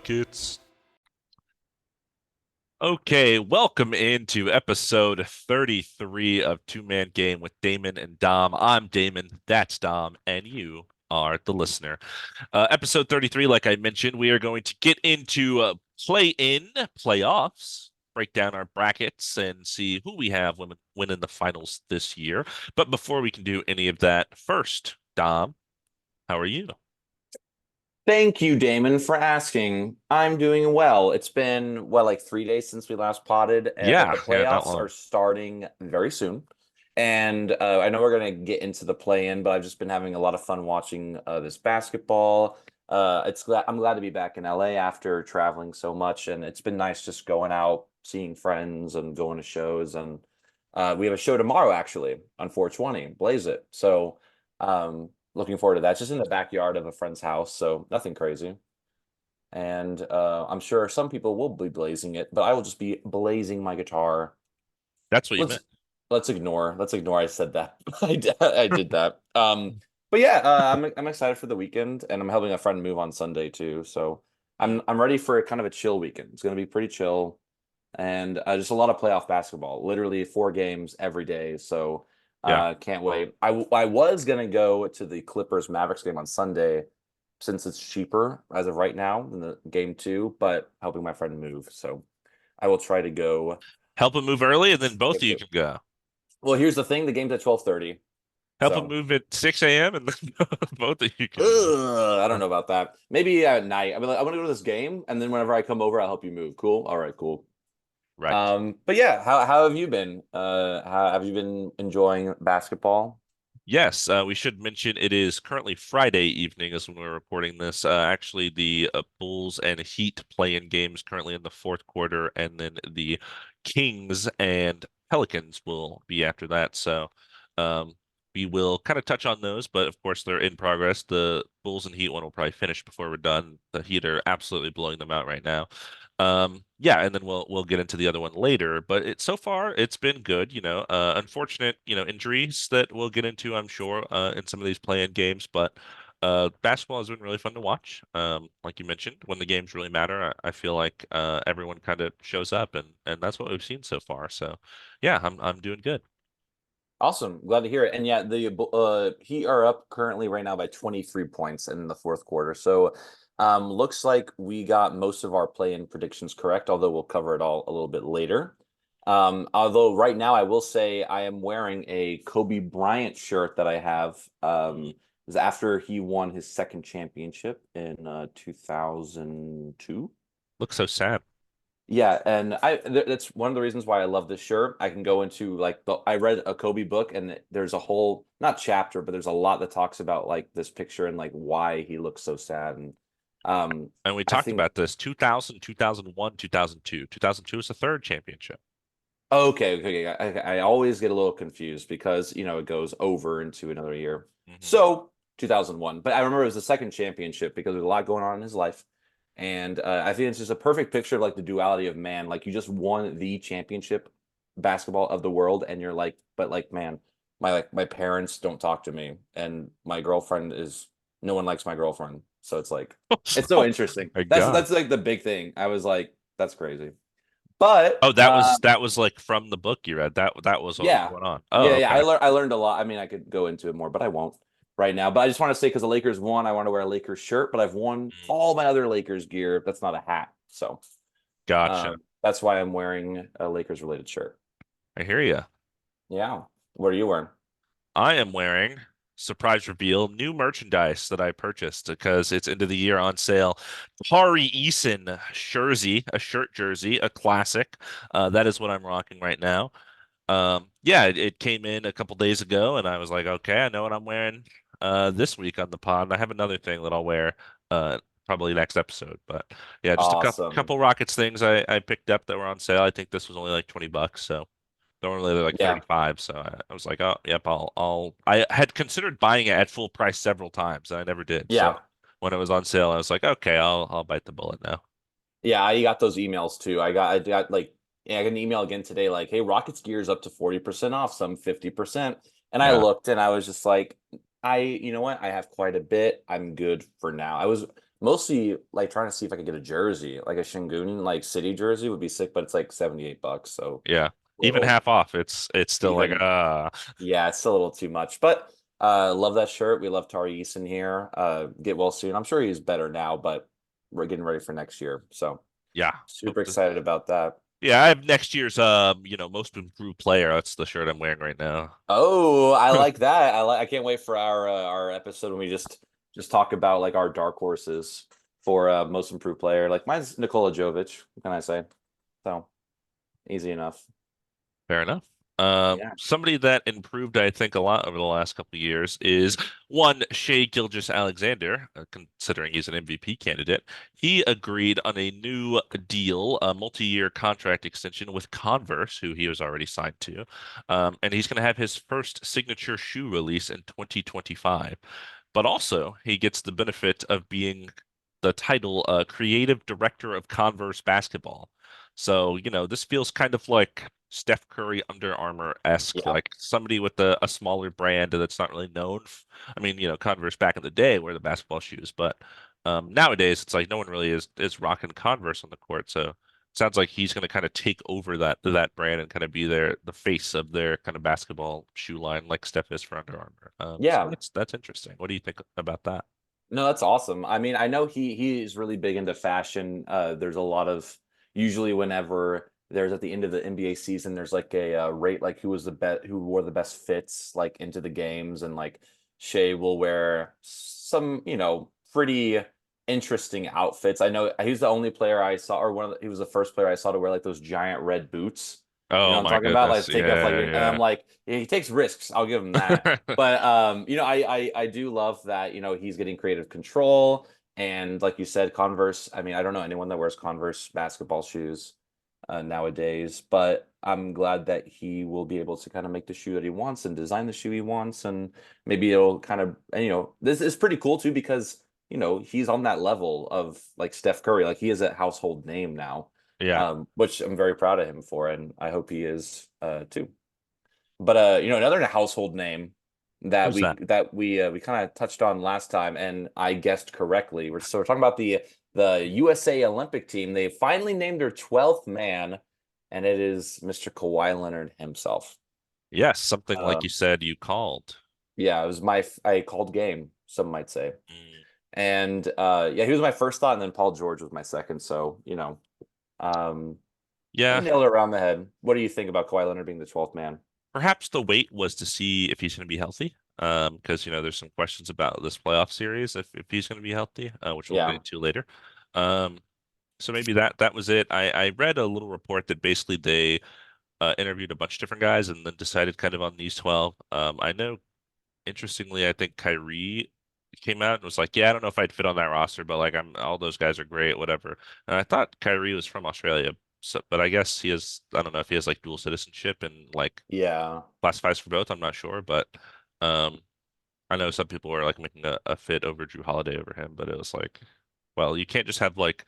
Rockets. Okay, welcome into episode 33 of Two Man Game with Damon and Dom. I'm Damon, that's Dom, and you are the listener. Episode 33, like I mentioned, we are going to get into play-in playoffs, break down our brackets, and see who we have winning the finals this year. But before we can do any of that, first, Dom, how are you? Thank you, Damon, for asking. I'm doing well. It's been, like 3 days since we last potted, but Yeah, the yeah, not playoffs are long. starting very soon. And I know we're going to get into the play-in, but I've just been having a lot of fun watching this basketball. I'm glad to be back in LA after traveling so much, and it's been nice just going out, seeing friends, and going to shows. And we have a show tomorrow, actually, on 420, Blaze It. So, looking forward to that. It's just in the backyard of a friend's house, so nothing crazy. And I'm sure some people will be blazing it, but I will just be blazing my guitar. That's what you Let's meant. let's ignore I said that. I did that. But yeah, I'm excited for the weekend, and I'm helping a friend move on Sunday too. So Mm. I'm ready for a kind of a chill weekend. It's gonna be pretty chill, and just a lot of playoff basketball. Literally 4 games every day. So Yeah. can't wait. I was gonna go to the Clippers Mavericks game on Sunday since it's cheaper as of right now than the game two, but helping my friend move. So I will try to go. Help him move early, and then both of you can go. Well, here's the thing: the game's at 12:30. Help him So move at 6 a.m. and then both of you can move. I don't know about that. Maybe at night. I mean, like, I'm gonna go to this game, and then whenever I come over, I'll help you move. Cool. All right. Cool. Right. But yeah, how have you been? How have you been enjoying basketball? Yes, we should mention it is currently Friday evening as when we're recording this. Actually, the Bulls and Heat play-in games currently in the fourth quarter, and then the Kings and Pelicans will be after that. So, um, we will kind of touch on those, but of course they're in progress. The Bulls and Heat one will probably finish before we're done. The Heat are absolutely blowing them out right now. Yeah, and then we'll get into the other one later, but so far it's been good, unfortunate, injuries that we'll get into, I'm sure, in some of these play-in games, but basketball has been really fun to watch. Like you mentioned, when the games really matter, I feel like everyone kind of shows up and that's what we've seen so far. So, yeah, I'm doing good. Awesome. Glad to hear it. And yeah, the Heat are up currently right now by 23 points in the fourth quarter. So looks like we got most of our play-in predictions correct, although we'll cover it all a little bit later. Although right now I will say I am wearing a Kobe Bryant shirt that I have. Is after he won his second championship in 2002. Looks so sad. Yeah, and that's one of the reasons why I love this shirt. I can go into like I read a Kobe book, and there's a whole not chapter, but there's a lot that talks about like this picture and like why he looks so sad. And And we I talked think about this 2000, 2001, 2002. 2002 is the third championship. okay, I always get a little confused because it goes over into another year. Hmm. So 2001, but I remember it was the second championship because there's a lot going on in his life. And I think it's just a perfect picture of like the duality of man. Like you just won the championship basketball of the world, and you're like, but like, man, my parents don't talk to me, and my girlfriend is no one likes my girlfriend. So it's like it's so Oh interesting. my That's God. that's like the big thing. I was like, that's crazy. But Oh, that was like from the book you read. That was what was yeah, going on. yeah, Oh, yeah. okay. I learned a lot. I mean, I could go into it more, but I won't right now. But I just want to say because the Lakers won, I want to wear a Lakers shirt. But I've worn Mm, all my other Lakers gear. That's not a hat, so. gotcha. That's why I'm wearing a Lakers related shirt. I hear you. Yeah. What are you wearing? I am wearing surprise reveal new merchandise that I purchased because it's end of the year on sale. Tari Eason jersey, a shirt jersey, a classic. That is what I'm rocking right now. Yeah, it came in a couple days ago, and I was like, okay, I know what I'm wearing this week on the pod. And I have another thing that I'll wear probably next episode. But yeah, just a Awesome. couple Rockets things I picked up that were on sale. I think this was only like $20, so normally they're like Yeah. 35. So I was like, oh, yep, I had considered buying it at full price several times, and I never did. So Yeah. when it was on sale, I was like, okay, I'll bite the bullet now. Yeah. I got those emails too. I got like, yeah, I got an email again today, like, hey, Rockets gear's up to 40% off, some 50%. And I Yeah. looked and I was just like, you know what? I have quite a bit. I'm good for now. Mostly like trying to see if I could get a jersey, like a Shingun like city jersey would be sick, but it's like $78. So Yeah. a Even little half off, it's still like even yeah, it's still a little too much. But love that shirt. We love Tari Eason here. Get well soon. I'm sure he's better now, but we're getting ready for next year. So yeah. super excited about that. Yeah, I have next year's most improved player. That's the shirt I'm wearing right now. Oh, I like that. I can't wait for our episode when we just talk about like our dark horses for most improved player. Like mine's Nikola Jovic, what can I say? So easy enough. Fair enough. Yeah. Somebody that improved, I think, a lot over the last couple of years is one Shea Gilgeous-Alexander, considering he's an MVP candidate. He agreed on a new deal, a multi-year contract extension with Converse, who he was already signed to, and he's going to have his first signature shoe release in 2025. But also, he gets the benefit of being the title Creative Director of Converse Basketball. So, this feels kind of like Steph Curry Under Armour-esque, Yeah. like somebody with a smaller brand that's not really known. I mean, Converse back in the day were the basketball shoes, but nowadays it's like no one really is rocking Converse on the court. So it sounds like he's going to kind of take over that brand and kind of be the face of their kind of basketball shoe line, like Steph is for Under Armour. So Yeah. that's interesting. What do you think about that? No, that's awesome. I mean, I know he's really big into fashion. There's a lot of usually whenever there's at the end of the NBA season, there's like a rate like who wore the best fits like into the games, and like Shea will wear some pretty interesting outfits. I know he's the only player I saw, or he was the first player I saw to wear like those giant red boots. You know Oh what I'm my talking about? goodness. Like take off like Yeah, and I'm yeah. like yeah, he takes risks. I'll give him that. But I do love that, he's getting creative control. And like you said, Converse, I mean, I don't know anyone that wears Converse basketball shoes nowadays, but I'm glad that he will be able to kind of make the shoe that he wants and design the shoe he wants. And maybe it'll kind of, and, this is pretty cool too, because, he's on that level of like Steph Curry. Like he is a household name now, Yeah. which I'm very proud of him for. And I hope he is too. But another household name that Who's we that? that we kind of touched on last time, and I guessed correctly. We're talking about the USA Olympic team. They finally named their 12th man, and it is Mr. Kawhi Leonard himself. Yes, something like you Um, said you called. yeah, it was I called game, some might say. Mm. And yeah, he was my first thought, and then Paul George was my second. So, um, I Yeah, nailed it around the head. What do you think about Kawhi Leonard being the 12th man? perhaps the wait was to see if he's going to be healthy. Because there's some questions about this playoff series if he's going to be healthy, which we'll get Yeah, into later. Um, so maybe that was it. I read a little report that basically they interviewed a bunch of different guys and then decided kind of on these 12. I know, interestingly, I think Kyrie came out and was like, "Yeah, I don't know if I'd fit on that roster, but like I'm all those guys are great, whatever." And I thought Kyrie was from Australia, so but I guess he has. I don't know if he has like dual citizenship and like yeah. classifies for both. I'm not sure, but um, I know some people were like making a fit over Drew Holiday over him, but it was like, well, you can't just have like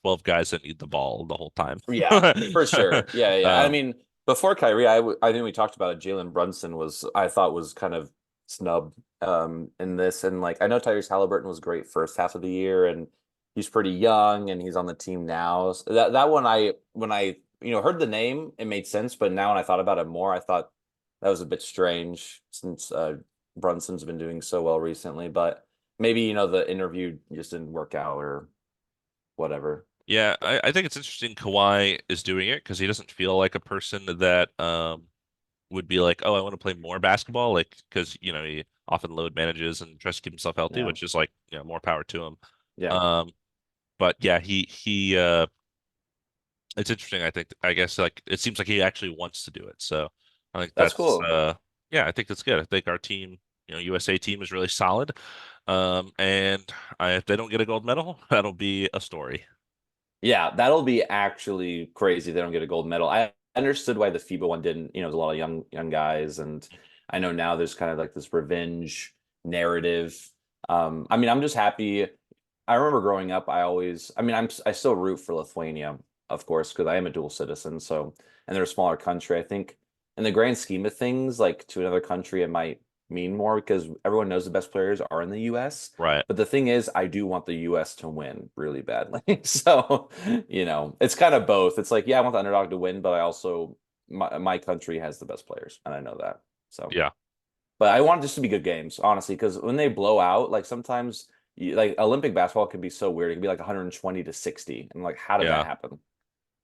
12 guys that need the ball the whole time. Yeah, for sure. Yeah, yeah. I Um, mean, before Kyrie, I think we talked about it. Jalen Brunson I thought was kind of snubbed in this, and like I know Tyrese Halliburton was great first half of the year, and he's pretty young, and he's on the team now. So that one, when I heard the name, it made sense, but now when I thought about it more, I thought that was a bit strange since Brunson's been doing so well recently. But maybe the interview just didn't work out or whatever. yeah, I think it's interesting Kawhi is doing it because he doesn't feel like a person that would be like, oh, I want to play more basketball, like because he often load manages and tries to keep himself healthy, Yeah, which is like more power to him. yeah. Um, but yeah, he it's interesting. I guess like it seems like he actually wants to do it. So I think That's that's cool. yeah, I think that's good. I think our team, USA team is really solid. And if they don't get a gold medal, that'll be a story. Yeah, that'll be actually crazy. They don't get a gold medal. I understood why the FIBA one didn't. There's a lot of young guys, and I know now there's kind of like this revenge narrative. I mean, I'm just happy. I remember growing up, I mean, I still root for Lithuania, of course, because I am a dual citizen. So, and they're a smaller country. I think in the grand scheme of things, like to another country, it might mean more because everyone knows the best players are in the US. Right. But the thing is, I do want the US to win really badly. So, it's kind of both. It's like, yeah, I want the underdog to win, but I also my country has the best players, and I know that. So, Yeah. but I want this to be good games, honestly, because when they blow out, like sometimes like Olympic basketball can be so weird. It can be like 120 to 60. And like, how did that Yeah. happen?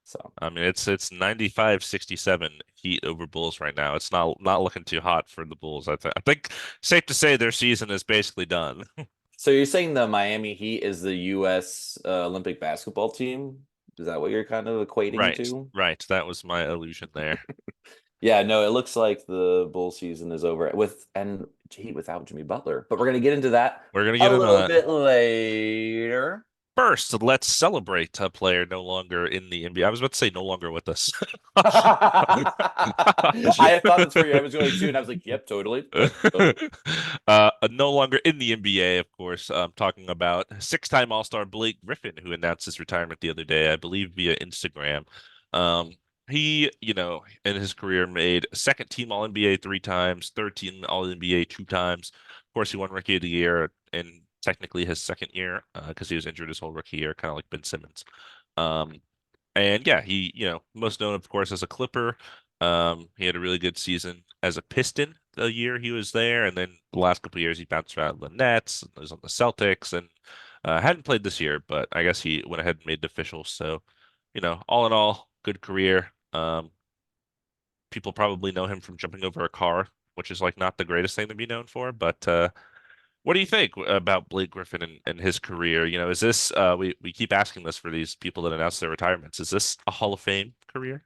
So I mean, it's 95-67 Heat over Bulls right now. It's not looking too hot for the Bulls. I think safe to say their season is basically done. so you're saying the Miami Heat is the US Olympic basketball team? Is that what you're kind of equating Right. to? Right. That was my illusion there. Yeah, no, it looks like the Bull season is over with and Heat without Jimmy Butler. But we're gonna get into that We're gonna a get into little that. bit later. First, let's celebrate a player no longer in the NBA. I was about to say no longer with us. I thought that's where I was going to, and I was like, "Yep, totally, yep, totally." No longer in the NBA, of course. I'm talking about six-time All-Star Blake Griffin, who announced his retirement the other day, I believe via Instagram. Um, he, in his career made second team All-NBA three times, third team All-NBA two times. Of course, he won Rookie of the Year in technically his second year because he was injured his whole rookie year, kind of like Ben Simmons. Um, and yeah, he, most known, of course, as a Clipper. He had a really good season as a Piston the year he was there, and then the last couple of years he bounced around the Nets, and was on the Celtics, and hadn't played this year, but I guess he went ahead and made it official. So, all in all, good career. People probably know him from jumping over a car, which is like not the greatest thing to be known for, but what do you think about Blake Griffin and his career? Is this we keep asking this for these people that announce their retirements. Is this a Hall of Fame career?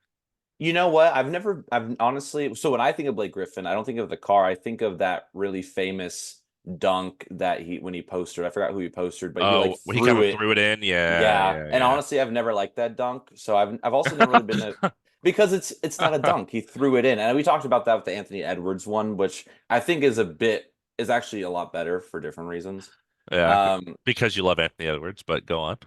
You know what? I've honestly, so when I think of Blake Griffin, I don't think of the car. I think of that really famous dunk that when he posted. I forgot who he posted, but he like Oh, he kind threw of it. threw it in. Yeah, Yeah. yeah, And yeah. honestly, I've never liked that dunk. So I've also never really been a, because it's not a dunk. He threw it in. And we talked about that with the Anthony Edwards one, which I think is actually a lot better for different reasons. Yeah, Um, because you love Anthony Edwards, but go on.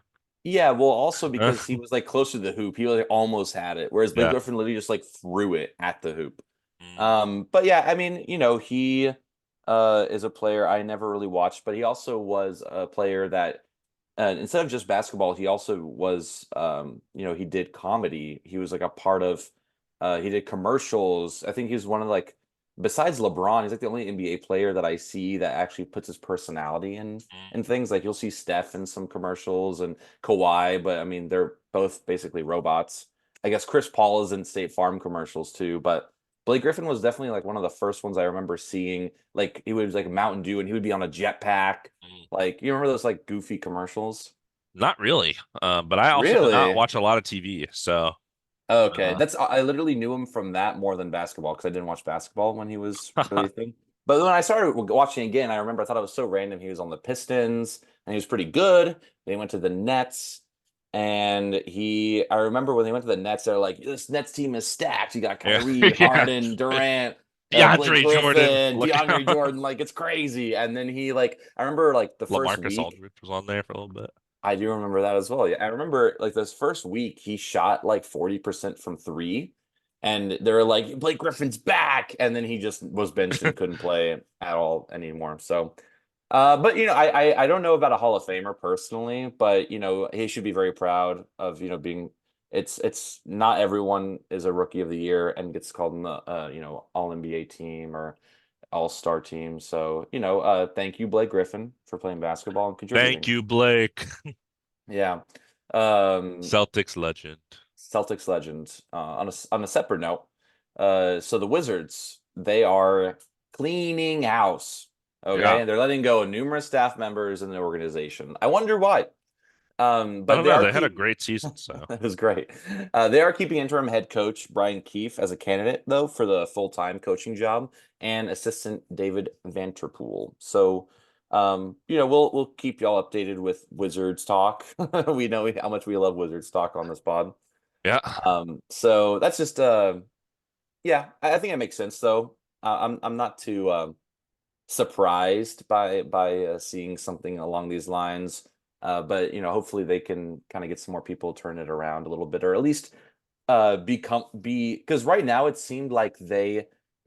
Yeah, well, also because he was like closer to the hoop, he like almost had it, whereas Blake Yeah. Griffin literally just like threw it at the hoop. Mm, But yeah, I mean, he is a player I never really watched, but he also was a player that instead of just basketball, he also was he did comedy. He was like a part of he did commercials. I think he was one of like besides LeBron, he's like the only NBA player that I see that actually puts his personality in mm. and things. Like you'll see Steph in some commercials and Kawhi, but I mean they're both basically robots. I guess Chris Paul is in State Farm commercials too, but Blake Griffin was definitely like one of the first ones I remember seeing. Like he was like Mountain Dew and he would be on a jetpack. Mm. Like you remember those like goofy commercials? Not really. But I also did not Really? watch a lot of TV, so Okay, uh, that's I literally knew him from that more than basketball because I didn't watch basketball when he was really a thing. But when I started watching again, I remember I thought it was so random. He was on the Pistons and he was pretty good. Then he went to the Nets, and I remember when they went to the Nets, they're like, "This Nets team is stacked. You got yeah, Kyrie, yeah. Harden, Durant, Blake DeAndre Jordan, Griffin, look, DeAndre Jordan. Like it's crazy." And then he like, I remember like the first LaMarcus week. Aldridge was on there for a little bit. I do remember that as well. Yeah, I remember like this first week he shot like 40% from three, and they were like Blake Griffin's back, and then he just was benched and couldn't play at all anymore. So, but I don't know about a Hall of Famer personally, but he should be very proud of being. It's not everyone is a Rookie of the Year and gets called in the All NBA team or All Star team. So thank you Blake Griffin for playing basketball and Thank contributing. you, Blake. Yeah. Um, Celtics legend. Celtics legend. On a separate note, so the Wizards, they are cleaning house. Okay, Yeah. and they're letting go of numerous staff members in the organization. I wonder why. I But don't they know. are They had a keep great season, so that was great. They are keeping interim head coach Brian Keefe as a candidate though for the full-time coaching job and assistant David Vanterpool. So we'll keep y'all updated with Wizards talk. We know how much we love Wizards talk on this pod. yeah. So that's just yeah, I think it makes sense though. I'm not too surprised by seeing something along these lines. But hopefully they can kind of get some more people turn it around a little bit, or at least because right now it seemed like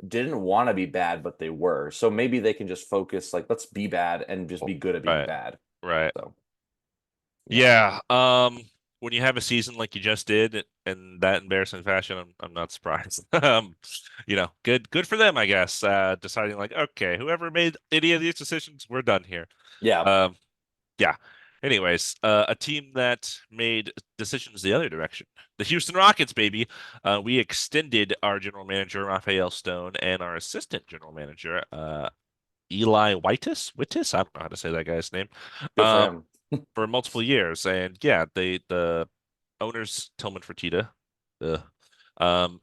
didn't want to be bad, but they were. So maybe they can just focus, like, let's be bad and just be good at being Right, bad. right. So yeah, Yeah. When you have a season like you just did in that embarrassing fashion, I'm not surprised. Good for them, I guess. Deciding like, okay, whoever made any of these decisions, we're done here. yeah, Um, yeah. Anyways, a team that made decisions the other direction. The Houston Rockets, baby. We extended our general manager, Raphael Stone, and our assistant general manager, Eli Wittis. I don't know how to say that guy's name. good for Um, him. for multiple years. And yeah, the owners, Tillman Fertitta, the um,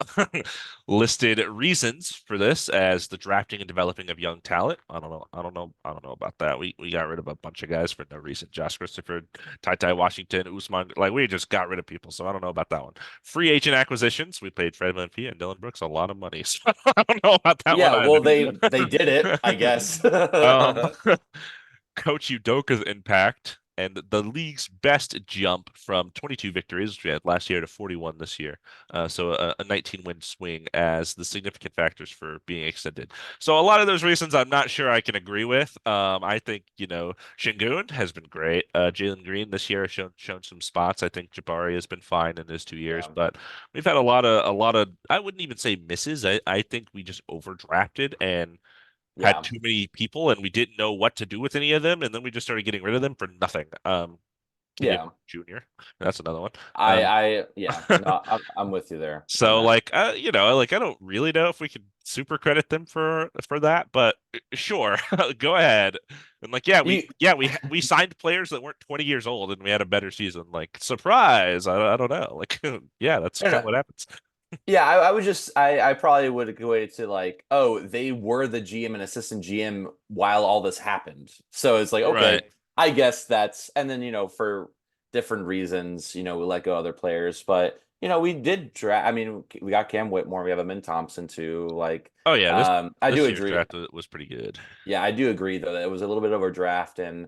listed reasons for this as the drafting and developing of young talent. I don't know about that. We got rid of a bunch of guys for no reason. Josh Christopher, Ty Washington, Usman, like we just got rid of people. So I don't know about that one. Free agent acquisitions. We paid Fred VanVleet and Dylan Brooks a lot of money. So I don't know about that one Yeah, well, either. they did it, I guess. Um, Coach Udoka's impact and the league's best jump from 22 victories, which we had last year, to 41 this year. So a 19-win swing as the significant factors for being extended. So a lot of those reasons I'm not sure I can agree with. I think, Şengün has been great. Jalen Green this year has shown some spots. I think Jabari has been fine in his 2 years, Yeah, but we've had a lot of I wouldn't even say misses. I think we just overdrafted and had yeah. too many people and we didn't know what to do with any of them, and then we just started getting rid of them for nothing. Kenyon Yeah. Jr. That's another one. Yeah, no, I'm with you there on So that. like like I don't really know if we could super credit them for that, but sure, go ahead. And like You, we signed players that weren't 20 years old and we had a better season. Like surprise, I don't know. Like yeah, that's I don't kind of know. what happens. Yeah, I would just, I probably would equate it to like, oh, they were the GM and assistant GM while all this happened. So it's like, Right. okay, I guess that's, and then, for different reasons, we let go other players, but, we did draft, I mean, we got Cam Whitmore, we have Amin Thompson too. Like, Oh yeah, I do this year's agree. draft was pretty good. Yeah, I do agree though that it was a little bit of a draft and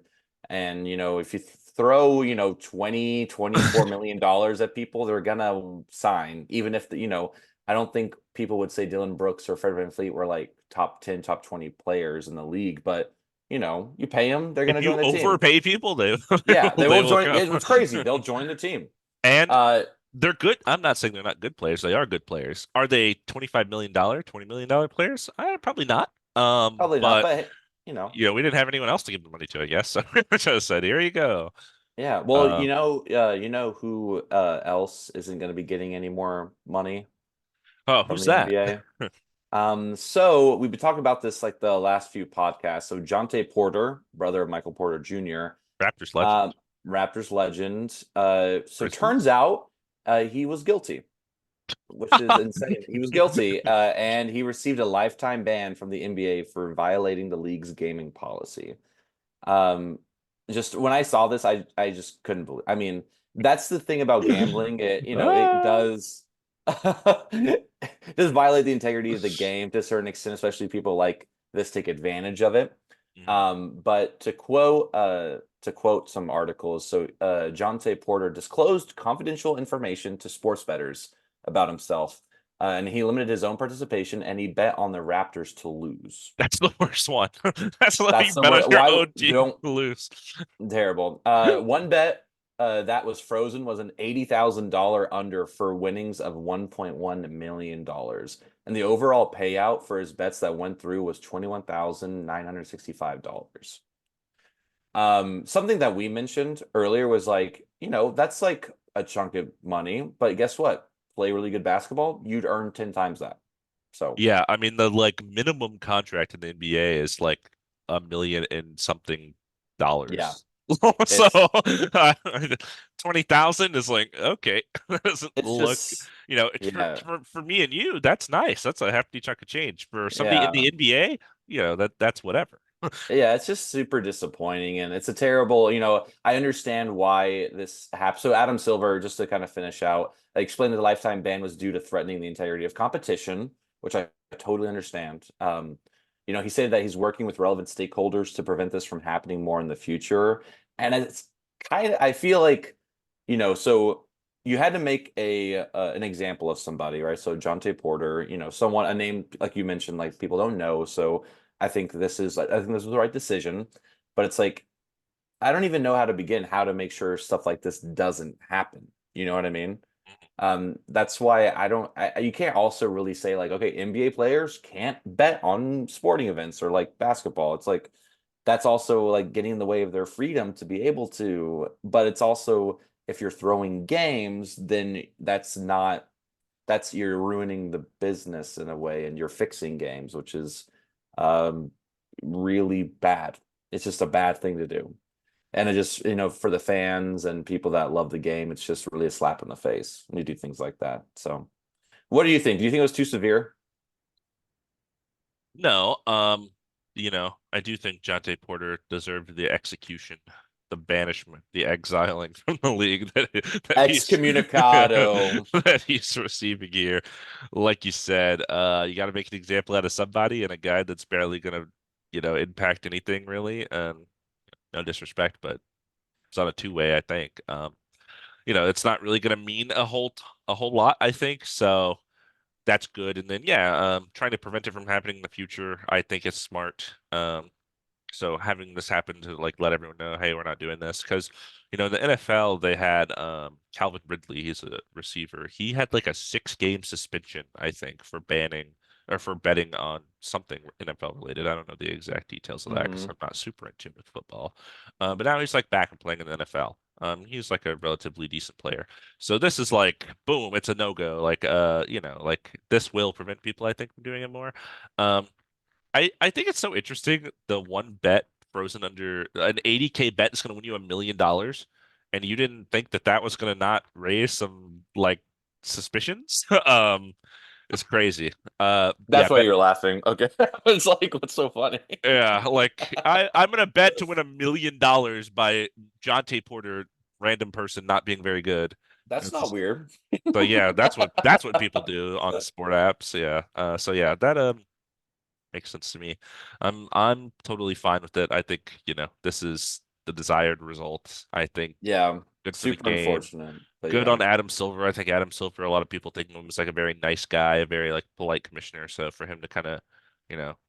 if you throw, 24 million dollars at people, they're gonna sign even if I don't think people would say Dylan Brooks or Fred VanVleet were like top 10, top 20 players in the league, but you pay them, they're If gonna you join the team. overpay people, Yeah, they they will will join. come. It's crazy. They'll join the team. And Uh they're good. I'm not saying they're not good players. They are good players. Are they $25 million, $20 million players? Probably not. Probably not, But but hey, we didn't have anyone else to give the money to, I guess. So we just said, here you go. yeah. Well, Um, who else isn't going to be getting any more money oh, from who's the that? NBA? So we've been talking about this like the last few podcasts. So Jontay Porter, brother of Michael Porter Jr., Raptors legend. um, Raptors legend. So Grizzlies. turns out he was guilty, which is insane. He was guilty, and he received a lifetime ban from the NBA for violating the league's gaming policy. Um, just when I saw this, I just couldn't believe. I mean, that's the thing about gambling. It Ah. does it does violate the integrity of the game to a certain extent, especially people like this take advantage of it. Mhm. But to quote some articles, so Jontay Porter disclosed confidential information to sports bettors about himself, and he limited his own participation and he bet on the Raptors to lose. That's the worst one. That's like That's you the bet on word. your Why own team don't to lose. Terrible. One bet that was frozen was an $80,000 under for winnings of $1.1 million, and the overall payout for his bets that went through was $21,965. Something that we mentioned earlier was like, that's like a chunk of money, but guess what? Play really good basketball, you'd earn 10 times that. So Yeah, I mean the like minimum contract in the NBA is like a million and something yeah, dollars. So it's 20,000 is like okay, that doesn't it's look, just for, yeah, for me and you, that's nice. That's a hefty chunk of change. For somebody in yeah. the NBA, that's whatever. Yeah, it's just super disappointing and it's a terrible, I understand why this happened. So Adam Silver, just to kind of finish out, I explained that the lifetime ban was due to threatening the integrity of competition, which I totally understand. He said that he's working with relevant stakeholders to prevent this from happening more in the future. And it's kind of, I feel like, so you had to make a an example of somebody, right? So Jontay Porter, someone a name like you mentioned, like people don't know. So I think this was the right decision, but it's like I don't even know how to begin, how to make sure stuff like this doesn't happen. You know what I mean? That's why I don't. You can't also really say like, okay, NBA players can't bet on sporting events or like basketball. It's like that's also like getting in the way of their freedom to be able to. But it's also if you're throwing games, then that's you're ruining the business in a way, and you're fixing games, which is um, really bad. It's just a bad thing to do. And it just, for the fans and people that love the game, it's just really a slap in the face when you do things like that. So, what do you think? Do you think it was too severe? No, I do think Jontay Porter deserved the execution, the banishment, the exiling from the league that he's Excommunicado. that he's receiving here. Like you said, you got to make an example out of somebody, and a guy that's barely gonna, impact anything really. No disrespect, but it's on a two-way, I think. It's not really gonna mean a whole lot, I think. So that's good. And then yeah, trying to prevent it from happening in the future, I think is smart. So having this happen to like let everyone know, hey, we're not doing this because in the NFL they had Calvin Ridley, he's a receiver. He had like a 6 game suspension, I think, for banning or for betting on something NFL related. I don't know the exact details of that because Hmm. I'm not super in tune with football. But now he's like back and playing in the NFL. He's like a relatively decent player. So this is like boom, it's a no-go. Like like this will prevent people, I think, from doing it more. Um, I think it's so interesting. The one bet frozen under an 80K bet is going to win you $1 million, and you didn't think that that was going to not raise some like suspicions. It's crazy. Yeah, That's why you're laughing. Okay. It's like, what's so funny? yeah. Like I'm gonna bet to win $1 million by Jontay Porter, random person not being very good. That's It's not just, weird. but yeah, that's what people do on sport apps. Yeah. So yeah, that makes sense to me. I'm totally fine with it. I think, this is the desired result. I think Yeah. good for the Super game. unfortunate. But Good yeah. on Adam Silver. I think Adam Silver, a lot of people think of him as like a very nice guy, a very like polite commissioner. So for him to kind of,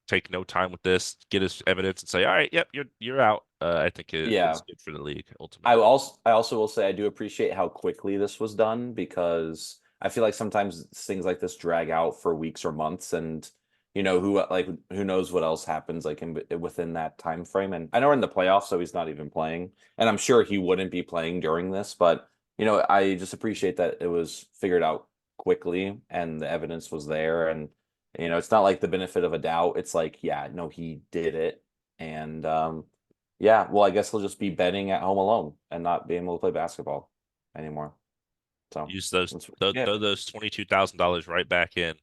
take no time with this, get his evidence and say, all right, yep, you're out. I think it's Yeah. good for the league I ultimately. also I also will say I do appreciate how quickly this was done because I feel like sometimes things like this drag out for weeks or months and who knows what else happens like within that time frame. And I know we're in the playoffs, so he's not even playing, and I'm sure he wouldn't be playing during this, but I just appreciate that it was figured out quickly and the evidence was there. And it's not like the benefit of a doubt. It's like, yeah, no, he did it. And yeah, well, I guess he'll just be betting at home alone and not being able to play basketball anymore. So Use those that's throw, yeah, throw those $22,000 right back in.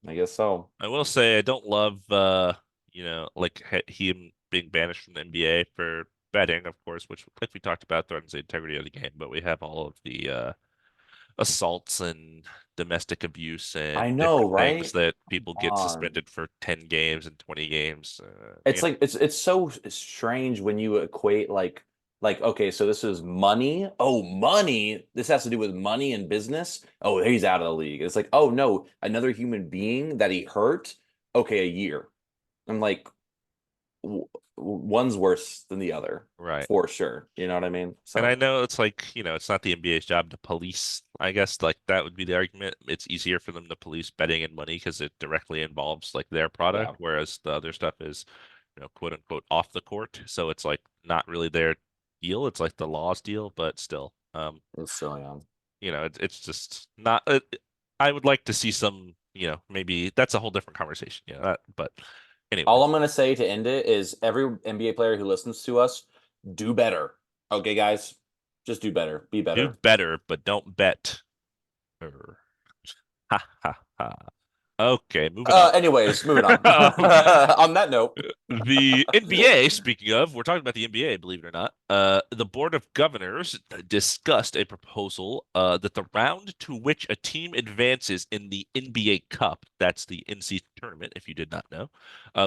I guess so. I will say I don't love like him being banished from the NBA for betting, of course, which like we talked about threatens the integrity of the game, but we have all of the assaults and domestic abuse I and know, different things right? that Come people get on. suspended for 10 games and 20 games. It's like it's so strange when you equate like okay, so this is money. Oh, money. This has to do with money and business. Oh, he's out of the league. It's like, oh no, another human being that he hurt. Okay, a year. I'm like, one's worse than the other Right. for sure. You know what I mean? And I So know it's like, it's not the NBA's job to police. I guess like that would be the argument. It's easier for them to police betting and money because it directly involves like their product, yeah, whereas the other stuff is, quote unquote off the court. So it's like not really their deal. It's like the law's deal, but still, it's silly. it's just not. I would like to see some, maybe that's a whole different conversation. But All anyways, I'm gonna say to end it is every NBA player who listens to us, do better. Okay, guys, just do better. Be do better. better, but don't bet. Err. Ha ha ha. Okay, moving on. Anyways, moving on. Um, On that note, the NBA, speaking of, we're talking about the NBA, believe it or not. The Board of Governors discussed a proposal that the round to which a team advances in the NBA Cup, that's the NC tournament, if you did not know,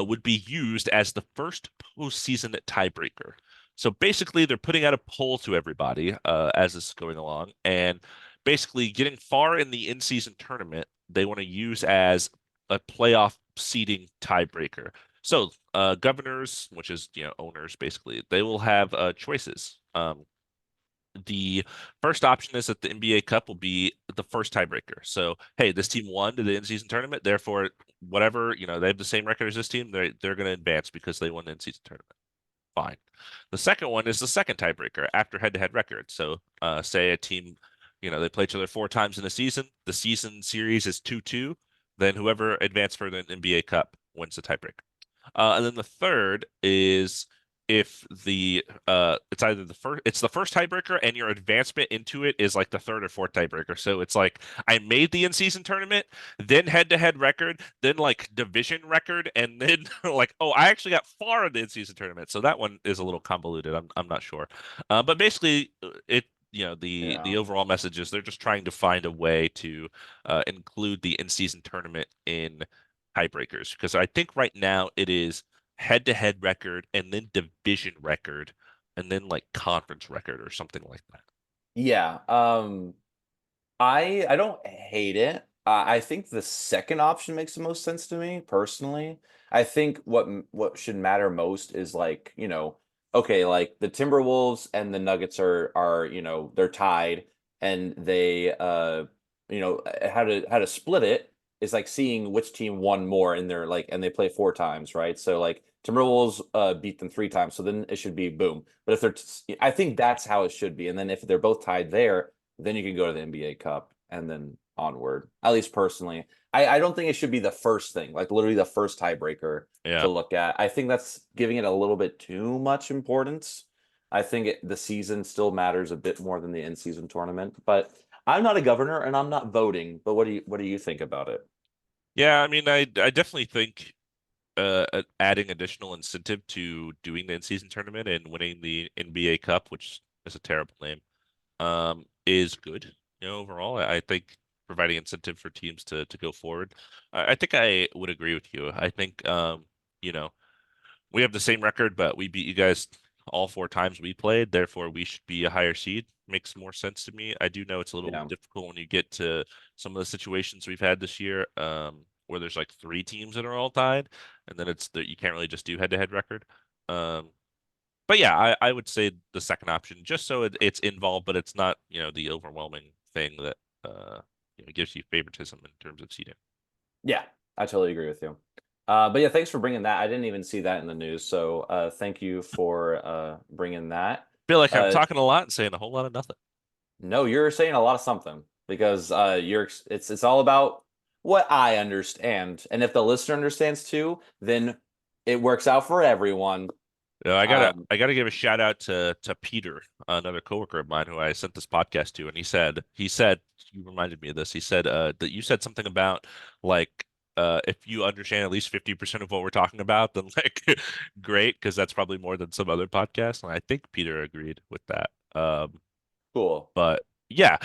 would be used as the first postseason tiebreaker. So basically, they're putting out a poll to everybody as this is going along, and basically getting far in the in-season tournament, they want to use as a playoff seeding tiebreaker. So governors, which is owners, basically, they will have choices. The first option is that the NBA Cup will be the first tiebreaker. So, hey, this team won to the in-season tournament, therefore, whatever, they have the same record as this team, they're going to advance because they won the in-season tournament. Fine. The second one is the second tiebreaker after head-to-head record. So, say a team, they play each other 4 times in a season. The season series is 2-2. Then whoever advanced further in the NBA Cup wins the tiebreaker. And then the third is if it's the first tiebreaker and your advancement into it is like the third or fourth tiebreaker. So it's like I made the in-season tournament, then head-to-head record, then like division record, and then like, oh, I actually got far in the in-season tournament. So that one is a little convoluted. I'm not sure. But basically it the Yeah. overall message is they're just trying to find a way to include the in-season tournament in tiebreakers because I think right now it is head-to-head record and then division record and then like conference record or something like that. Yeah. I don't hate it. I think the second option makes the most sense to me personally. I think what should matter most is like, okay, like the Timberwolves and the Nuggets are, they're tied and they how to split it is like seeing which team won more in their like and they play 4 times, right? So like Timberwolves beat them 3 times, so then it should be boom. But if I think that's how it should be. And then if they're both tied there, then you can go to the NBA Cup and then onward. At least personally, I don't think it should be the first thing, like literally the first tiebreaker Yeah. to look at. I think that's giving it a little bit too much importance. I think the season still matters a bit more than the in-season tournament. But I'm not a governor and I'm not voting. But what do you think about it? Yeah, I mean, I definitely think adding additional incentive to doing the in-season tournament and winning the NBA Cup, which is a terrible name, is good. Overall, I think providing incentive for teams to go forward. I think I would agree with you. I think you know, we have the same record, but we beat you guys all 4 times we played. Therefore, we should be a higher seed. Makes more sense to me. I do know it's a little Yeah. difficult when you get to some of the situations we've had this year, where there's like 3 teams that are all tied, and then it's that you can't really just do head-to-head record. Um, but yeah, I would say the second option, just so it's involved, but it's not, the overwhelming thing that gives you favoritism in terms of seeding. Yeah, I totally agree with you. But yeah, thanks for bringing that. I didn't even see that in the news, so thank you for bringing that. Feel like I'm Uh, talking a lot and saying a whole lot of nothing. No, you're saying a lot of something because it's all about what I understand, and if the listener understands too, then it works out for everyone. Yeah, I gotta Um, I gotta give a shout out to Peter, another coworker of mine who I sent this podcast to, and he said you reminded me of this. He said that you said something about like if you understand at least 50% of what we're talking about, then like great, because that's probably more than some other podcasts. And I think Peter agreed with that. cool. But yeah,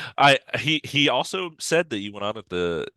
he also said that you went on at the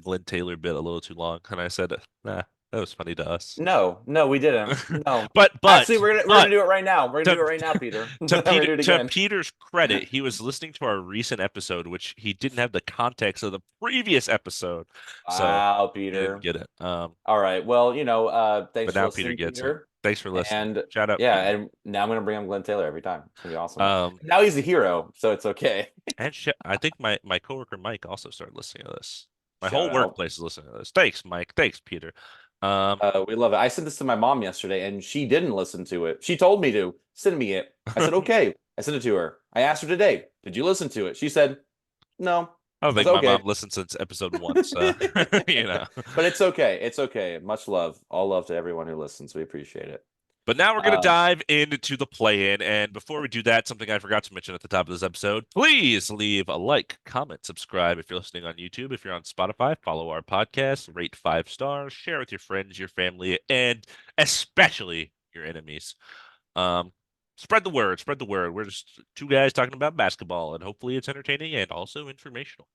Glenn Taylor bit a little too long, and I said, nah, that was funny to us. No, no, we didn't. No, But actually, but we're gonna but do it right now. We're gonna to do it right now, Peter. to We're gonna Peter do it to again. Peter's credit, he was listening to our recent episode, which he didn't have the context of the previous episode, so Wow, he didn't Peter. get it. All right. Well, thanks But for now Peter listening, gets it. Peter. Thanks for listening. And Shout out yeah, Peter. and now I'm gonna bring up Glenn Taylor every time. It's gonna be awesome. Um, Now he's a hero, so it's okay. I think my coworker Mike also started listening to this. My Shout whole out. workplace is listening to this. Thanks, Mike. Thanks, Peter. We love it. I sent this to my mom yesterday, and she didn't listen to it. She told me to send me it. I said, okay. I sent it to her. I asked her today, did you listen to it? She said, no. I don't I think said, my okay. mom listened since episode 1, so you know. But it's okay. It's okay. Much love. All love to everyone who listens. We appreciate it. But now we're going to Um, dive into the play-in, and before we do that, something I forgot to mention at the top of this episode, please leave a like, comment, subscribe if you're listening on YouTube. If you're on Spotify, follow our podcast, rate 5 stars, share with your friends, your family, and especially your enemies. Um, spread the word, spread the word. We're just 2 guys talking about basketball, and hopefully it's entertaining and also informational.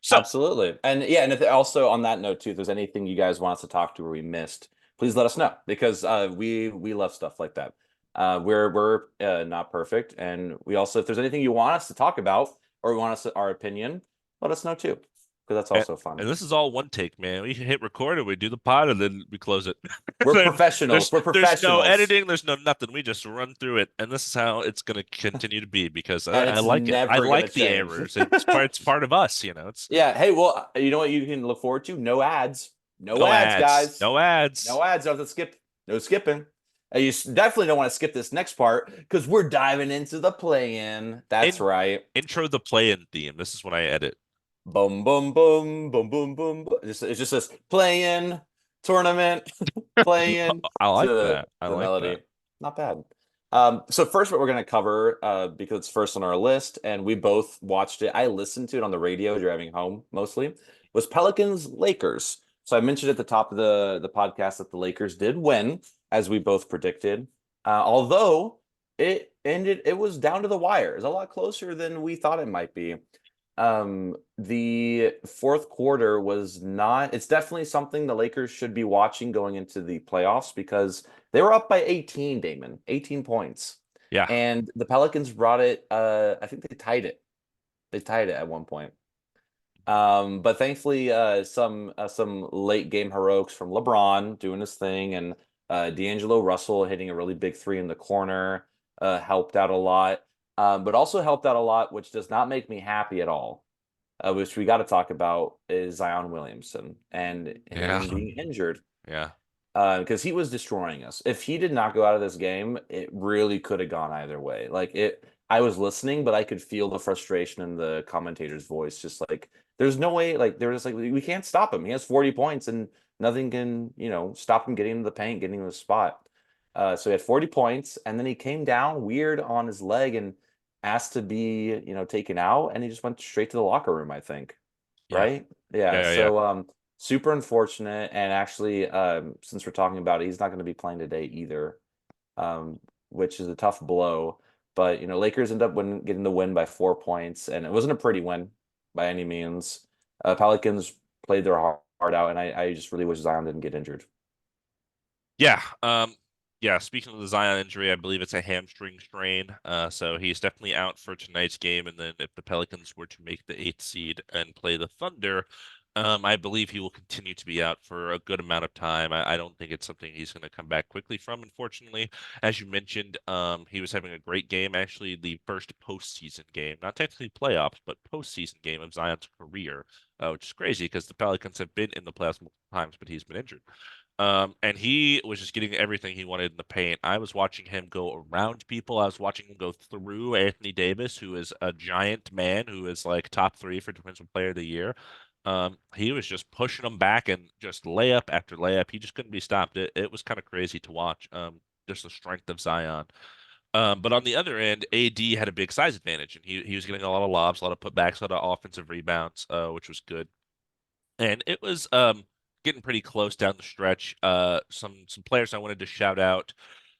So, Absolutely. And yeah, and if also on that note too, if there's anything you guys want us to talk to or we missed, please let us know because we love stuff like that. We're not perfect, and we also, if there's anything you want us to talk about or you want us our opinion, let us know too, because that's And, also fun. and this is all one take, man. We hit record and we do the pod and then we close it. We're There- professionals. We're there's no professionals, editing, there's no nothing. We just run through it, and this is how it's gonna continue to be because and I it's like it. I never gonna like the change. errors. It's part of us, you know. It's Yeah. Hey, well, you know what you can look forward to? No ads. No no ads, ads, guys. no ads. No ads. Don't have to skip. No skipping. And you definitely don't want to skip this next part because we're diving into the play-in. That's In right. intro the play-in theme. This is when I edit. Boom, boom, boom, boom, boom, boom. It's just this play-in tournament, play-in I to like that. I the like that. melody. Not bad. So first, what we're going to cover, because it's first on our list, and we both watched it. I listened to it on the radio driving home mostly. Was Pelicans Lakers. So I mentioned at the top of the podcast that the Lakers did win, as we both predicted. Although it was down to the wire. It's a lot closer than we thought it might be. The fourth quarter was not, it's definitely something the Lakers should be watching going into the playoffs because they were up by 18, Damon, 18 points. Yeah, And the Pelicans brought it, I think they tied it. They tied it at one point. But thankfully, some late game heroics from LeBron doing his thing, and D'Angelo Russell hitting a really big three in the corner helped out a lot. But also helped out a lot, which does not make me happy at all. Which we got to talk about is Zion Williamson and yeah, him being injured yeah, because he was destroying us. If he did not go out of this game, it really could have gone either way. I was listening, but I could feel the frustration in the commentator's voice. Just like, there's no way. Like, they're just like, we can't stop him. He has 40 points, and nothing can, stop him getting into the paint, getting into the spot. So he had 40 points, and then he came down weird on his leg and asked to be, taken out, and he just went straight to the locker room, I think. yeah, Right? Yeah. yeah, yeah. So, super unfortunate. And actually, since we're talking about it, he's not going to be playing today either, which is a tough blow. But Lakers end up getting the win by 4 points, and it wasn't a pretty win by any means. Pelicans played their heart out, and I just really wish Zion didn't get injured. Yeah. Yeah, speaking of the Zion injury, I believe it's a hamstring strain. So he's definitely out for tonight's game. And then if the Pelicans were to make the eighth seed and play the Thunder, I believe he will continue to be out for a good amount of time. I don't think it's something he's going to come back quickly from, unfortunately. As you mentioned, he was having a great game, actually, the first postseason game, not technically playoffs, but postseason game of Zion's career, which is crazy because the Pelicans have been in the playoffs multiple times, but he's been injured. And he was just getting everything he wanted in the paint. I was watching him go around people. I was watching him go through Anthony Davis, who is a giant man, who is like top three for Defensive Player of the Year. He was just pushing him back and just layup after layup. He just couldn't be stopped. It was kind of crazy to watch. Just the strength of Zion. But on the other end, AD had a big size advantage, and he was getting a lot of lobs, a lot of putbacks, a lot of offensive rebounds, which was good. And it was getting pretty close down the stretch. Some players I wanted to shout out.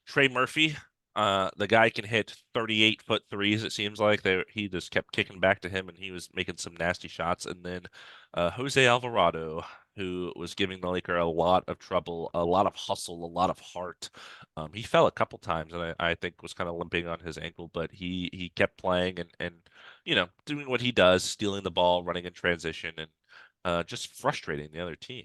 Trey Murphy, the guy can hit 38-foot threes, it seems like. He just kept kicking back to him and he was making some nasty shots. And then Jose Alvarado, who was giving the Laker a lot of trouble, a lot of hustle, a lot of heart. He fell a couple times and I think was kind of limping on his ankle, but he kept playing and doing what he does, stealing the ball, running in transition, and just frustrating the other team.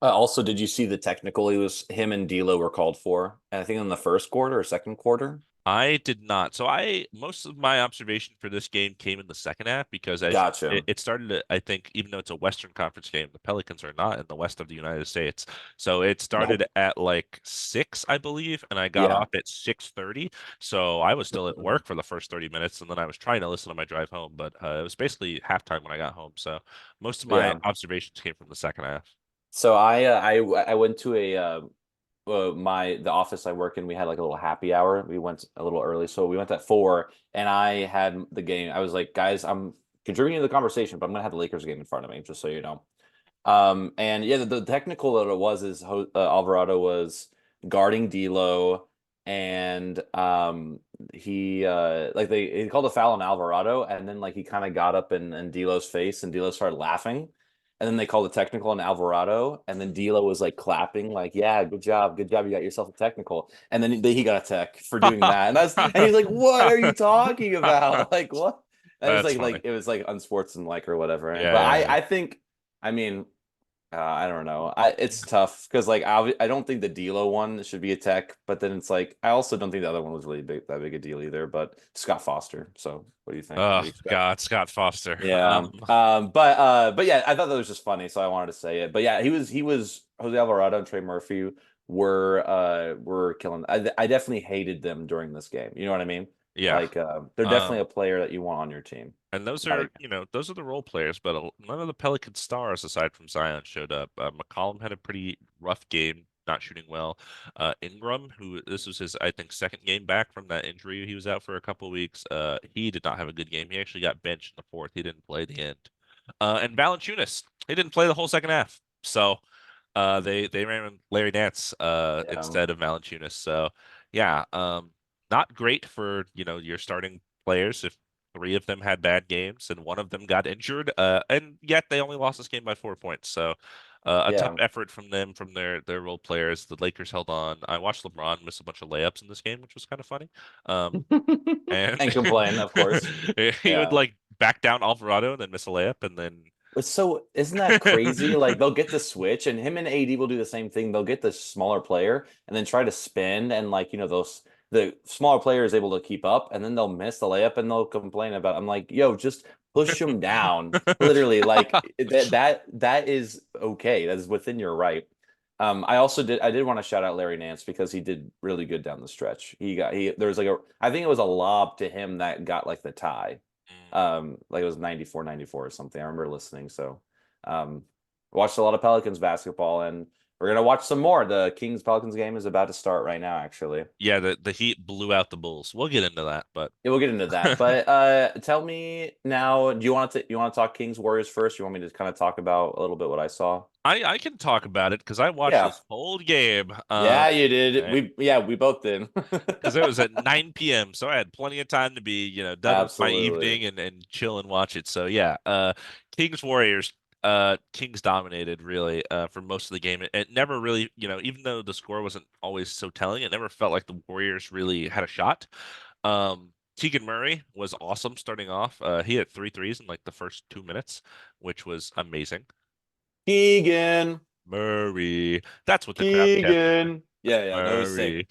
Also, did you see the technical him and D'Lo were called for? I think in the first quarter or second quarter. I did not. So most of my observation for this game came in the second half because Gotcha. it started I think even though it's a Western Conference game, the Pelicans are not in the west of the United States. So it started Nope. at like 6, I believe, and I got Yeah. off at 6:30. So I was still at work for the first 30 minutes and then I was trying to listen to my drive home, but it was basically halftime when I got home. So most of my Yeah. observations came from the second half. So I went to the office I work in. We had like a little happy hour. We went a little early, so we went at 4, and I had the game. I was like, guys, I'm contributing to the conversation, but I'm gonna have the Lakers game in front of me, just so you know. And yeah, the technical that it was is Alvarado was guarding D'Lo, and he called a foul on Alvarado, and then like he kind of got up in D'Lo's face, and D'Lo started laughing, and then they called a technical on Alvarado, and then D'Lo was like clapping, like, "Yeah, good job, you got yourself a technical." And then he got a tech for doing that, and he's like, "What are you talking about? Like what?" And it's That's funny. like it was like unsportsmanlike or whatever. But Yeah, yeah, I think, I mean, I don't know. It's tough because like I don't think the D'Lo one should be a tech, but then it's like I also don't think the other one was really that big a deal either. But Scott Foster. So what do you think? What Oh do you expect? God, Scott Foster. Yeah. But yeah, I thought that was just funny, so I wanted to say it. But yeah, he was Jose Alvarado and Trey Murphy were killing. I definitely hated them during this game. You know what I mean? Yeah. Like they're definitely Um, a player that you want on your team. and those Gotta- are, those are the role players, but none of the Pelican stars aside from Zion showed up. McCollum had a pretty rough game, not shooting well. Ingram, who this was his, I think, second game back from that injury, he was out for a couple of weeks. He did not have a good game. He actually got benched in the fourth. He didn't play the end. And Valanciunas, he didn't play the whole second half. So they ran Larry Nance Yeah. instead of Valanciunas. So yeah, not great for your starting players if three of them had bad games and one of them got injured. And yet they only lost this game by 4 points. So a tough Yeah. effort from them, from their role players. The Lakers held on. I watched LeBron miss a bunch of layups in this game, which was kind of funny. And And complain, of course. he would Yeah. like back down Alvarado and then miss a layup and then It's so isn't that crazy? Like they'll get the switch, and him and AD will do the same thing. They'll get the smaller player and then try to spin, and like those the smaller player is able to keep up, and then they'll miss the layup and they'll complain about. I'm like, yo, just push him down. Literally, like that is okay. That is within your right. I did want to shout out Larry Nance because he did really good down the stretch. He there was like I think it was a lob to him that got like the tie. Like it was 94-94 or something. I remember listening. So watched a lot of Pelicans basketball, and we're gonna watch some more. The Kings Pelicans game is about to start right now, actually. Yeah, the Heat blew out the Bulls. We'll get into that, but Yeah, we'll get into that. But tell me now, do you want to talk Kings Warriors first? You want me to kind of talk about a little bit what I saw? I can talk about it because I watched Yeah. this whole game. Yeah, you did. We both did. Because it was at 9 p.m., so I had plenty of time to be, done with my Absolutely. evening and chill and watch it. So yeah, Kings Warriors, Kings dominated really for most of the game. It never really, even though the score wasn't always so telling, it never felt like the Warriors really had a shot. Keegan Murray was awesome starting off. He had three threes in like the first 2 minutes, which was amazing. Keegan. Murray, that's what the crowd kept. Keegan. Yeah, no, it was sick. Murray.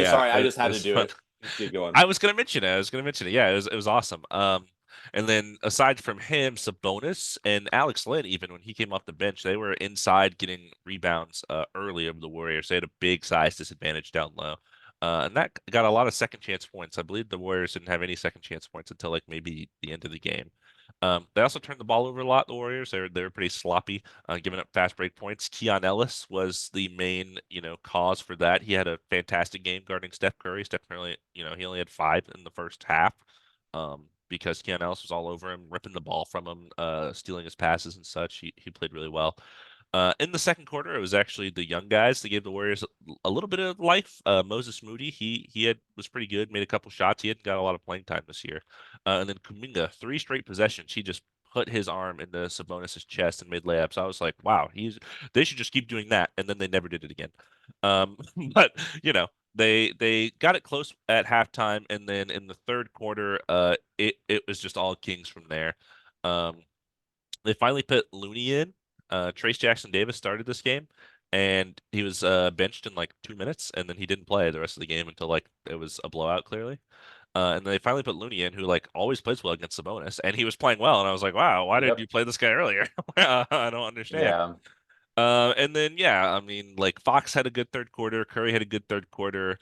Yeah, Sorry, I just had to it's do fun. it. Keep going. I was gonna mention it. I was gonna mention it. Yeah, it was awesome. And then aside from him, Sabonis and Alex Len, even when he came off the bench, they were inside getting rebounds early over the Warriors. They had a big size disadvantage down low. And that got a lot of second chance points. I believe the Warriors didn't have any second chance points until like maybe the end of the game. They also turned the ball over a lot. The Warriors, they were pretty sloppy, giving up fast break points. Keon Ellis was the main, cause for that. He had a fantastic game guarding Steph Curry. Steph Curry, he only had five in the first half, because Keon Ellis was all over him, ripping the ball from him, stealing his passes and such. He played really well. In the second quarter, it was actually the young guys that gave the Warriors a little bit of life. Moses Moody, he was pretty good, made a couple shots. He hadn't got a lot of playing time this year. And then Kuminga, three straight possessions, he just put his arm into Sabonis's chest and made layups. I was like, wow, they should just keep doing that. And then they never did it again. Um, but they got it close at halftime, and then in the third quarter, it was just all Kings from there. Um, they finally put Looney in. Trace Jackson Davis started this game, and he was benched in like 2 minutes, and then he didn't play the rest of the game until like it was a blowout clearly. And then they finally put Looney in, who like always plays well against Sabonis, and he was playing well. And I was like, wow, why didn't Yep. you play this guy earlier? I don't understand. Yeah. And then yeah, I mean, like Fox had a good third quarter, Curry had a good third quarter,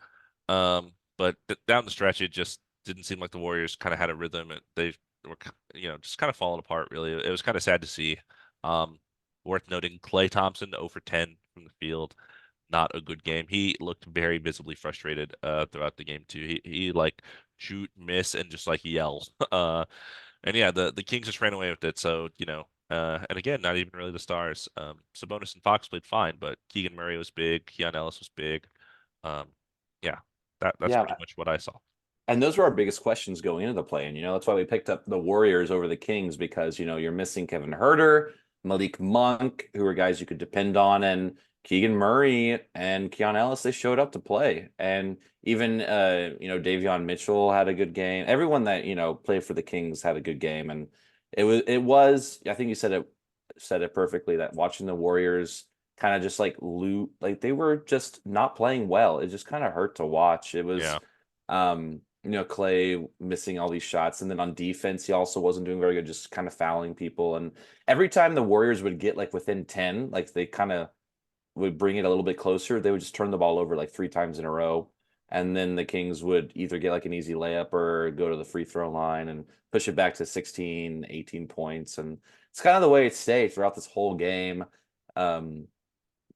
but down the stretch, it just didn't seem like the Warriors kind of had a rhythm, and they were, just kind of falling apart. Really, it was kind of sad to see. Um, Worth noting, Klay Thompson 0 for 10 from the field, not a good game. He looked very visibly frustrated throughout the game too. He like shoot, miss, and just like yell. And yeah, the Kings just ran away with it. So, and again, not even really the stars. Sabonis and Fox played fine, but Keegan Murray was big, Keon Ellis was big. Um, yeah, that's pretty Yeah. much what I saw. And those were our biggest questions going into the play. And, that's why we picked up the Warriors over the Kings because, you're missing Kevin Herter. Malik Monk, who are guys you could depend on, and Keegan Murray and Keon Ellis, they showed up to play. And even Davion Mitchell had a good game. Everyone that, played for the Kings had a good game. And it was, I think you said it perfectly, that watching the Warriors kind of just like loot, like they were just not playing well. It just kind of hurt to watch. It was Yeah. Clay missing all these shots, and then on defense, he also wasn't doing very good, just kind of fouling people. And every time the Warriors would get like within 10, like they kind of would bring it a little bit closer, they would just turn the ball over like 3 times in a row. And then the Kings would either get like an easy layup or go to the free throw line and push it back to 16, 18 points. And it's kind of the way it stayed throughout this whole game. Um,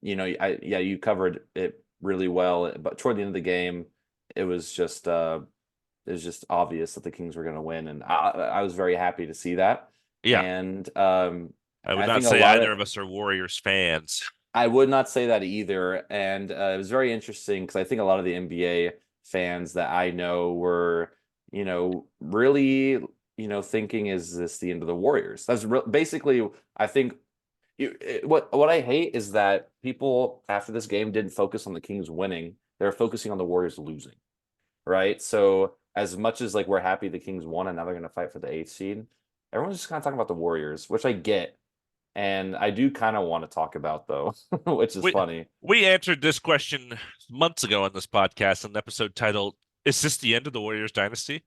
you covered it really well, but toward the end of the game, it was just obvious that the Kings were going to win, and I was very happy to see that. Yeah. And I would I not think a say lot of either of us are Warriors fans. I would not say that either. And it was very interesting because I think a lot of the NBA fans that I know were, really, thinking, is this the end of the Warriors? Basically, I think what I hate is that people after this game didn't focus on the Kings winning. They're focusing on the Warriors losing, right? So as much as like we're happy the Kings won and now they're going to fight for the eighth seed, everyone's just kind of talking about the Warriors, which I get. And I do kind of want to talk about though, which is We funny. we answered this question months ago on this podcast in an episode titled "Is this the end of the Warriors dynasty?"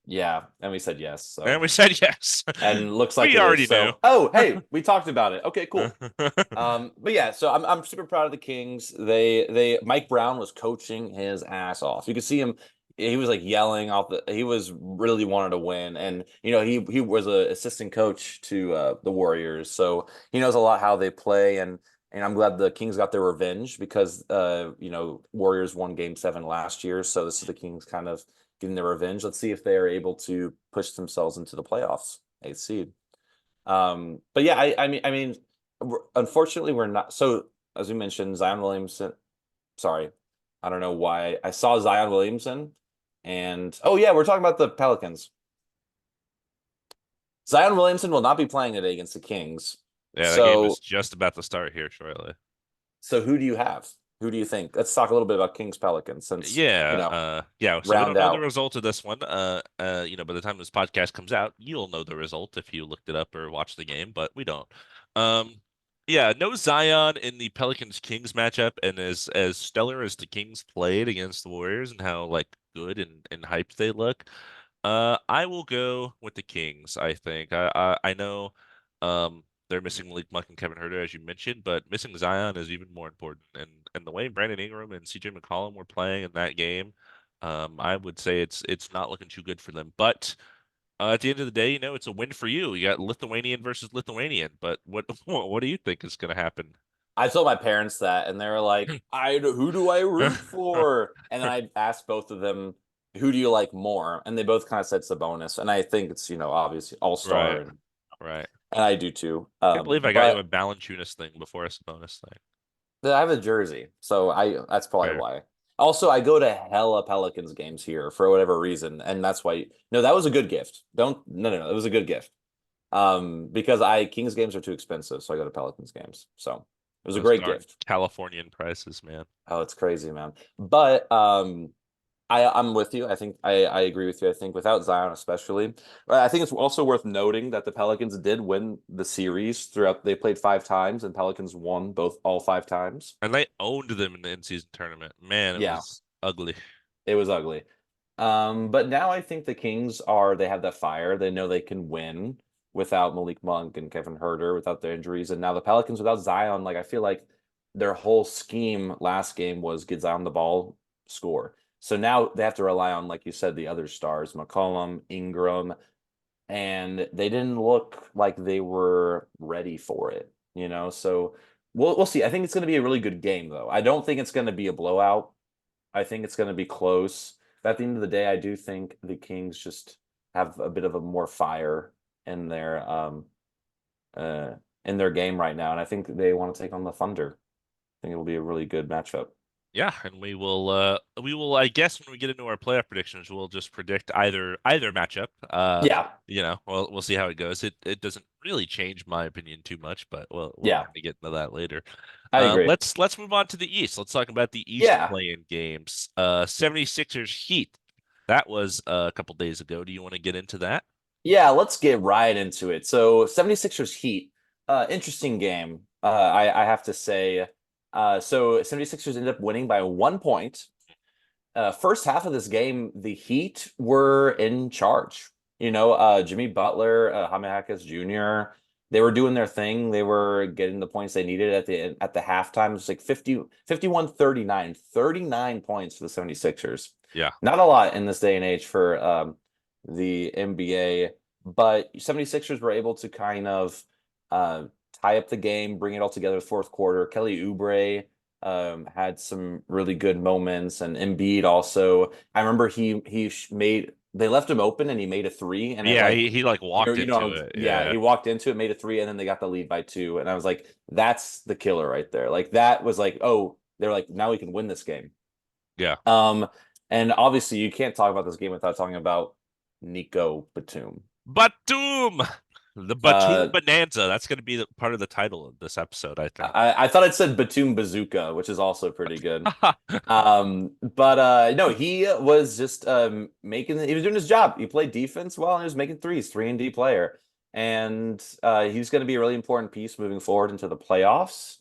Yeah, and we said yes. And So, we said yes. and looks like We it is. already knew. So, oh, hey, we talked about it. Okay, cool. But yeah, so I'm super proud of the Kings. They Mike Brown was coaching his ass off. You could see him. He was like yelling off the. He was really wanted to win, and he was a assistant coach to the Warriors, so he knows a lot how they play. And I'm glad the Kings got their revenge because Warriors won Game 7 last year, so this is the Kings kind of getting their revenge. Let's see if they are able to push themselves into the playoffs, eighth seed. But yeah, I mean, unfortunately, we're not. So as we mentioned, Zion Williamson. Sorry, I don't know why I saw Zion Williamson, and oh yeah, we're talking about the Pelicans. Zion Williamson will not be playing today against the Kings. Yeah, that game is So, just about to start here shortly. so who do you have? Who do you think? Let's talk a little bit about Kings Pelicans since Yeah. So we round don't know the out. result of this one. By the time this podcast comes out, you'll know the result if you looked it up or watched the game, but we don't. Um, yeah, no Zion in the Pelicans Kings matchup, and as stellar as the Kings played against the Warriors and how like good and hyped they look, I will go with the Kings. I think I know, they're missing Malik Monk and Kevin Huerter as you mentioned, but missing Zion is even more important. And the way Brandon Ingram and CJ McCollum were playing in that game, I would say it's not looking too good for them. But at the end of the day, it's a win for you. You got Lithuanian versus Lithuanian. But what what do you think is going to happen? I told my parents that, and they were like, who do I root for?" And then I asked both of them, "Who do you like more?" And they both kind of said Sabonis, and I think it's obviously All Star, Right, and right. I do too. Can't believe I got you a But Valanciunas thing before a Sabonis thing. I have a jersey, so that's probably Fair. why. Also, I go to hella Pelicans games here for whatever reason, and that's why. No, that was a good gift. Don't no no no, it was a good gift. Because Kings games are too expensive, so I go to Pelicans games. So it was a Those great darn gift. Californian prices, man. Oh, it's crazy, man. But I'm with you. I think I agree with you. I think without Zion, especially, but I think it's also worth noting that the Pelicans did win the series throughout. They played 5 times, and Pelicans won all 5 times. And they owned them in the in-season tournament. Man, it Yeah, was ugly. it was ugly. But now I think the Kings they have that fire. They know they can win without Malik Monk and Kevin Herter, without their injuries. And now the Pelicans without Zion, like I feel like their whole scheme last game was get Zion the ball, score. So now they have to rely on, like you said, the other stars, McCollum, Ingram, and they didn't look like they were ready for it. So we'll see. I think it's going to be a really good game, though. I don't think it's going to be a blowout. I think it's going to be close. But at the end of the day, I do think the Kings just have a bit of a more fire in their in their game right now, and I think they want to take on the Thunder. I think it'll be a really good matchup. Yeah, and we will I guess when we get into our playoff predictions, we'll just predict either matchup. Yeah, We'll see how it goes. It doesn't really change my opinion too much, but we'll yeah, kind of get into that later. I agree. Let's move on to the East. Let's talk about the East Yeah, play-in games. 76ers Heat. That was a couple days ago. Do you want to get into that? yeah, let's get right into it. So 76ers Heat, interesting game. I have to say. So 76ers ended up winning by 1 point. First half of this game, the Heat were in charge. Jimmy Butler, Jaime Jaquez Jr., they were doing their thing. They were getting the points they needed at the halftime. It was like 39 points for the 76ers. Yeah. Not a lot in this day and age for the NBA, but 76ers were able to kind of uh, tie up the game, bring it all together fourth quarter. Kelly Oubre had some really good moments, and Embiid also. I remember made they left him open and he made a three, and it Yeah, like he like walked into it. yeah, Yeah. he walked into it, made a three, and then they got the lead by two, and I was like, that's the killer right there. Like that was like, oh, they're like, now we can win this game. Yeah. Um, and obviously you can't talk about this game without talking about Nico Batum. Batum! The Batum Uh, Bonanza. That's going to be part of the title of this episode, I think. I thought it said Batum Bazooka, which is also pretty good. But no, he was just he was doing his job. He played defense well and he was making threes, 3-and-D player. And he's going to be a really important piece moving forward into the playoffs.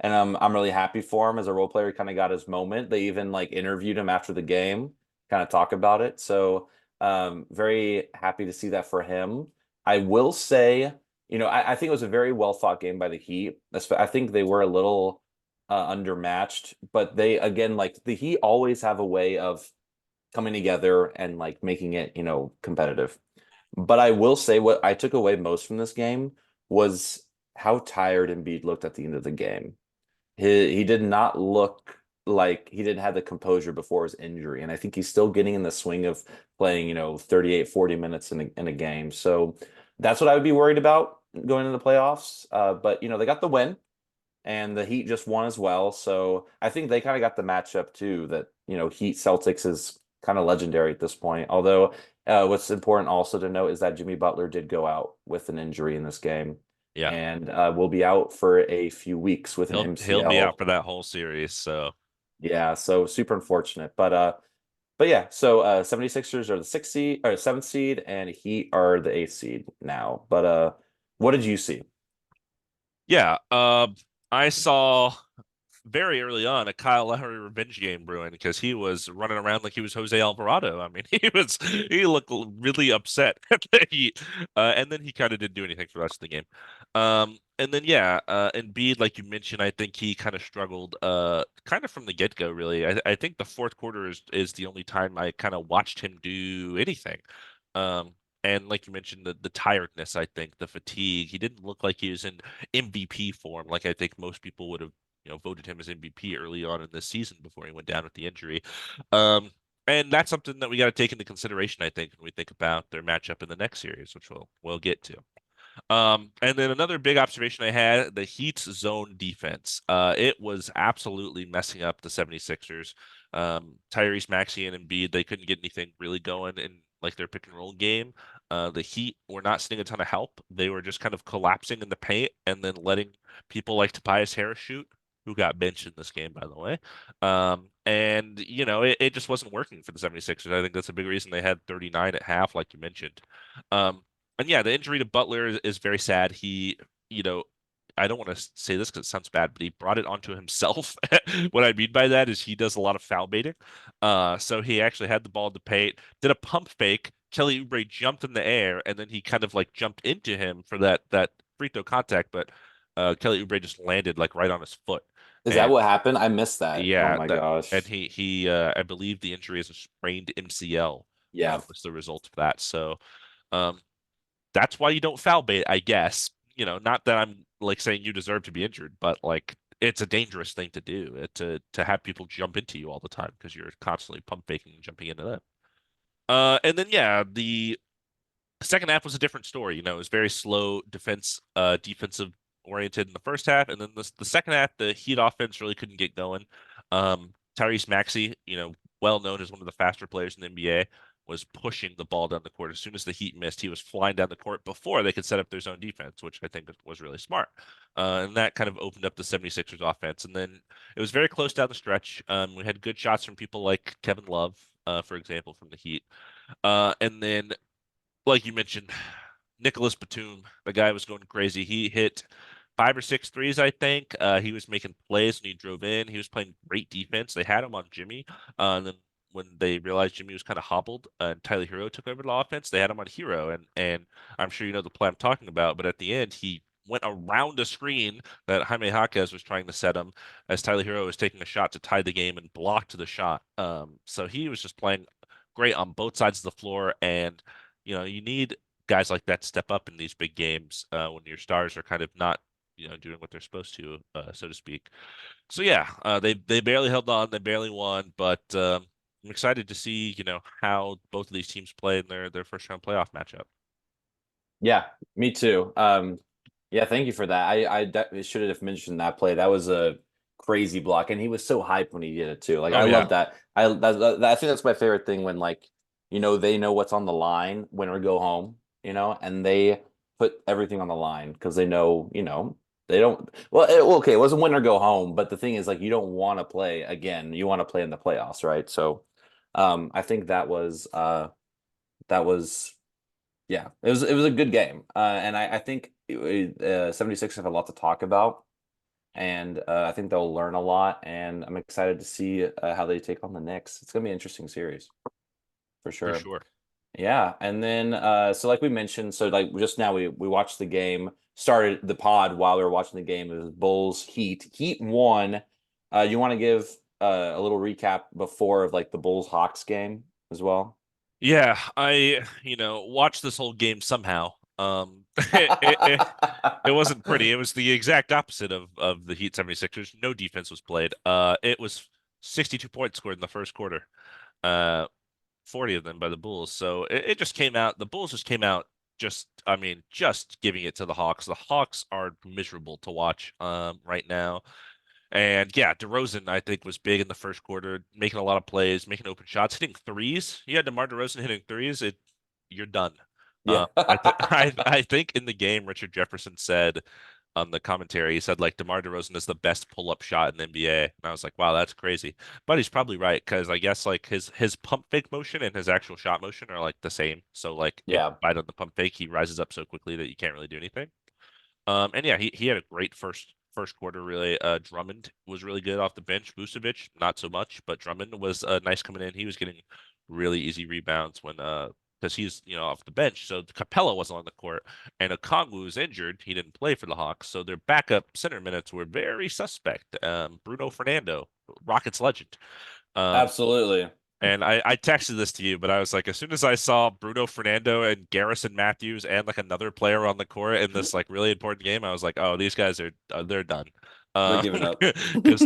And I'm really happy for him as a role player. He kind of got his moment. They even like interviewed him after the game, kind of talk about it. So very happy to see that for him. I will say, I think it was a very well fought game by the Heat. I think they were a little undermatched, but they again like the Heat always have a way of coming together and like making it, competitive. But I will say what I took away most from this game was how tired Embiid looked at the end of the game. He did not look like he didn't have the composure before his injury, and I think he's still getting in the swing of playing, 38, 40 minutes in a game. So that's what I would be worried about going into the playoffs. But they got the win and the Heat just won as well. So I think they kind of got the matchup too. That Heat Celtics is kind of legendary at this point. Although what's important also to note is that Jimmy Butler did go out with an injury in this game, Yeah. and will be out for a few weeks with an He'll be out MCL. for that whole series, so Yeah, so super unfortunate. But yeah, so 76ers are the sixth seed or seventh seed, and Heat are the eighth seed now. But what did you see? yeah. I saw very early on a Kyle Lowry revenge game brewing because he was running around like he was Jose Alvarado. I mean, he looked really upset at the Heat, and then he kind of didn't do anything for the rest of the game. And then yeah, Embiid, like you mentioned, I think he kind of struggled, kind of from the get-go. Really, I think the fourth quarter is the only time I kind of watched him do anything. Um, and like you mentioned, the tiredness, I think the fatigue. He didn't look like he was in MVP form, like I think most people would have voted him as MVP early on in this season before he went down with the injury. Um, and that's something that we got to take into consideration, I think, when we think about their matchup in the next series, which we'll get to. And then another big observation I had, the Heat's zone defense. It was absolutely messing up the 76ers. Tyrese Maxey and Embiid, they couldn't get anything really going in like their pick and roll game. The Heat were not seeing a ton of help. They were just kind of collapsing in the paint and then letting people like Tobias Harris shoot, who got benched in this game, by the way. And it just wasn't working for the 76ers. I think that's a big reason they had 39 at half, like you mentioned. Um, and yeah, the injury to Butler is very sad. You know, I don't want to say this because it sounds bad, but he brought it onto himself. What I mean by that is he does a lot of foul baiting. So he actually had the ball in the paint, did a pump fake. Kelly Oubre jumped in the air, and then he kind of like jumped into him for that free throw contact, but Kelly Oubre just landed like right on his foot. Is that And what happened? I missed that. Oh yeah, my that and gosh. he I believe the injury is a sprained MCL. Yeah. Was the result of that. So um, that's why you don't foul bait, I guess. Not that I'm like saying you deserve to be injured, but like it's a dangerous thing to do to have people jump into you all the time because you're constantly pump faking and jumping into them. And then yeah, the second half was a different story. It was very slow defensive oriented in the first half, and then the second half, the Heat offense really couldn't get going. Tyrese Maxey, well known as one of the faster players in the NBA, was pushing the ball down the court. As soon as the Heat missed, he was flying down the court before they could set up their zone defense, which I think was really smart. And that kind of opened up the 76ers offense. And then it was very close down the stretch. We had good shots from people like Kevin Love, for example, from the Heat. And then, like you mentioned, Nicholas Batum, the guy was going crazy. He hit five or six threes, I think. He was making plays and he drove in. He was playing great defense. They had him on Jimmy. And then when they realized Jimmy was kind of hobbled and Tyler Hero took over the offense, they had him on Hero. And I'm sure you know the play I'm talking about. But at the end, he went around a screen that Jaime Jaquez was trying to set him as Tyler Hero was taking a shot to tie the game and blocked the shot. So he was just playing great on both sides of the floor. And, you need guys like that step up in these big games when your stars are kind of not, doing what they're supposed to, so to speak. So yeah, they barely held on, they barely won, but I'm excited to see, how both of these teams play in their first round playoff matchup. Yeah, me too. Yeah, thank you for that. I should have mentioned that play. That was a crazy block, and he was so hyped when he did it too. Like Oh I yeah, love that. I think that's my favorite thing when like they know what's on the line, win or go home. And they put everything on the line because they know they don't. Well, okay, it wasn't win or go home, but the thing is like you don't want to play again. You want to play in the playoffs, right? So, I think that was yeah, it was a good game, and I think 76 have a lot to talk about, and I think they'll learn a lot, and I'm excited to see how they take on the Knicks. It's gonna be an interesting series for for sure. sure. Yeah, and then so like we mentioned, so like just now we watched the game, started the pod while we were watching the game. It was Bulls Heat. Heat won. You want to give a little recap before of like the Bulls Hawks game as well? Yeah, I, watched this whole game somehow. It wasn't pretty. It was the exact opposite of the Heat 76ers. No defense was played. It was 62 points scored in the first quarter. Uh, 40 of them by the Bulls. So it just came out. The Bulls just came out I mean, just giving it to the Hawks. The Hawks are miserable to watch right now. And yeah, DeRozan, I think, was big in the first quarter, making a lot of plays, making open shots, hitting threes. You had DeMar DeRozan hitting threes, you're done. Yeah. I think in the game, Richard Jefferson said on the commentary, he said like DeMar DeRozan is the best pull-up shot in the NBA. And I was like, wow, that's crazy. But he's probably right because I guess like his pump fake motion and his actual shot motion are like the same. So like if you Yeah. bite on the pump fake, he rises up so quickly that you can't really do anything. And yeah, he had a great first quarter. Really, Drummond was really good off the bench. Vucevic not so much, but Drummond was nice coming in. He was getting really easy rebounds when because he's off the bench. So Capella wasn't on the court, and Okongwu was injured. He didn't play for the Hawks, so their backup center minutes were very suspect. Bruno Fernando, Rockets legend. Um, Absolutely. and I texted this to you, but I was like, as soon as I saw Bruno Fernando and Garrison Matthews and like another player on the court in this like really important game, I was like, oh, these guys are they're done. They're Uh, giving up. because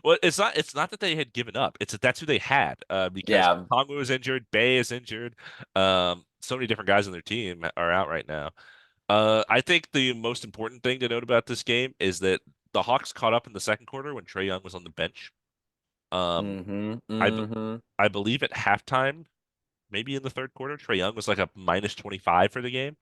well, it's not that they had given up. It's that that's who they had. Because Yeah. Kongu is injured, Bay is injured. So many different guys on their team are out right now. I think the most important thing to note about this game is that the Hawks caught up in the second quarter when Trae Young was on the bench. Um, Mm-hmm. I be Mm-hmm. I believe at halftime, maybe in the third quarter, Trae Young was like a minus 25 for the game.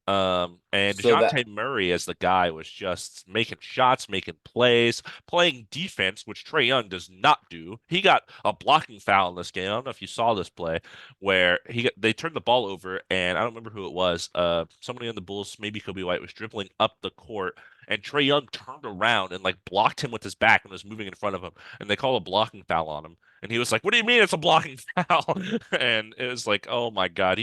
And So DeJounte that Murray as the guy was just making shots, making plays, playing defense, which Trae Young does not do. He got a blocking foul in this game. I don't know if you saw this play where they turned the ball over, and I don't remember who it was. Somebody on the Bulls, maybe Kobe White, was dribbling up the court, and Trae Young turned around and like blocked him with his back and was moving in front of him, and they called a blocking foul on him. And he was like, "What do you mean it's a blocking foul?" And it was like, "Oh my God,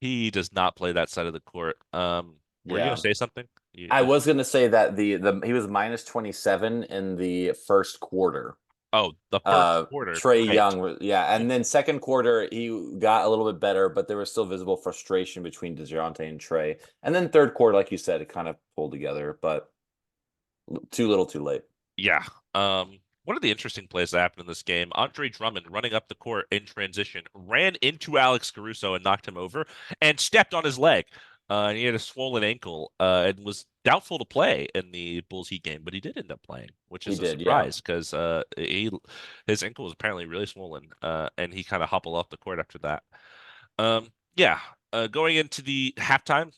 he does not play that side of the court." Were you gonna yeah. say something? I was gonna say that the he was minus 27 in the first quarter. Oh, the first quarter, Trae right? Young yeah, and then second quarter he got a little bit better, but there was still visible frustration between DeJounte and Trae. And then third quarter, like you said, it kind of pulled together, but too little too late. Yeah. One of the interesting plays that happened in this game, Andre Drummond running up the court in transition, ran into Alex Caruso and knocked him over, and stepped on his leg. and he had a swollen ankle, and was doubtful to play in the Bulls Heat game, but he did end up playing, which He is a did, yeah. surprise because his ankle was apparently really swollen, and he kind of hobbled off the court after that. Yeah, going into the halftime,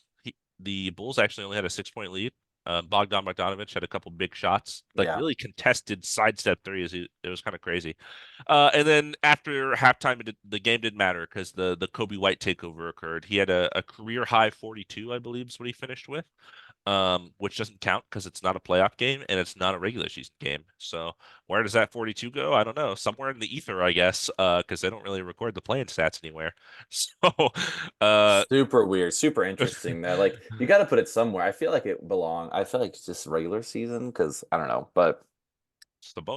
the Bulls actually only had a 6 point lead. Bogdan Bogdanovic had a couple big shots, like Yeah. really contested sidestep threes. It was kind of crazy. And then after halftime, the game didn't matter because the Kobe White takeover occurred. He had a career high 42, I believe, is what he finished with, which doesn't count because it's not a playoff game and it's not a regular season game. So where does that 42 go? I don't know. Somewhere in the ether, I guess, because they don't really record the playing stats anywhere. So, uh, Super weird, super interesting that like you got to put it somewhere. I feel like it belong. I feel like it's just regular season because I don't know, but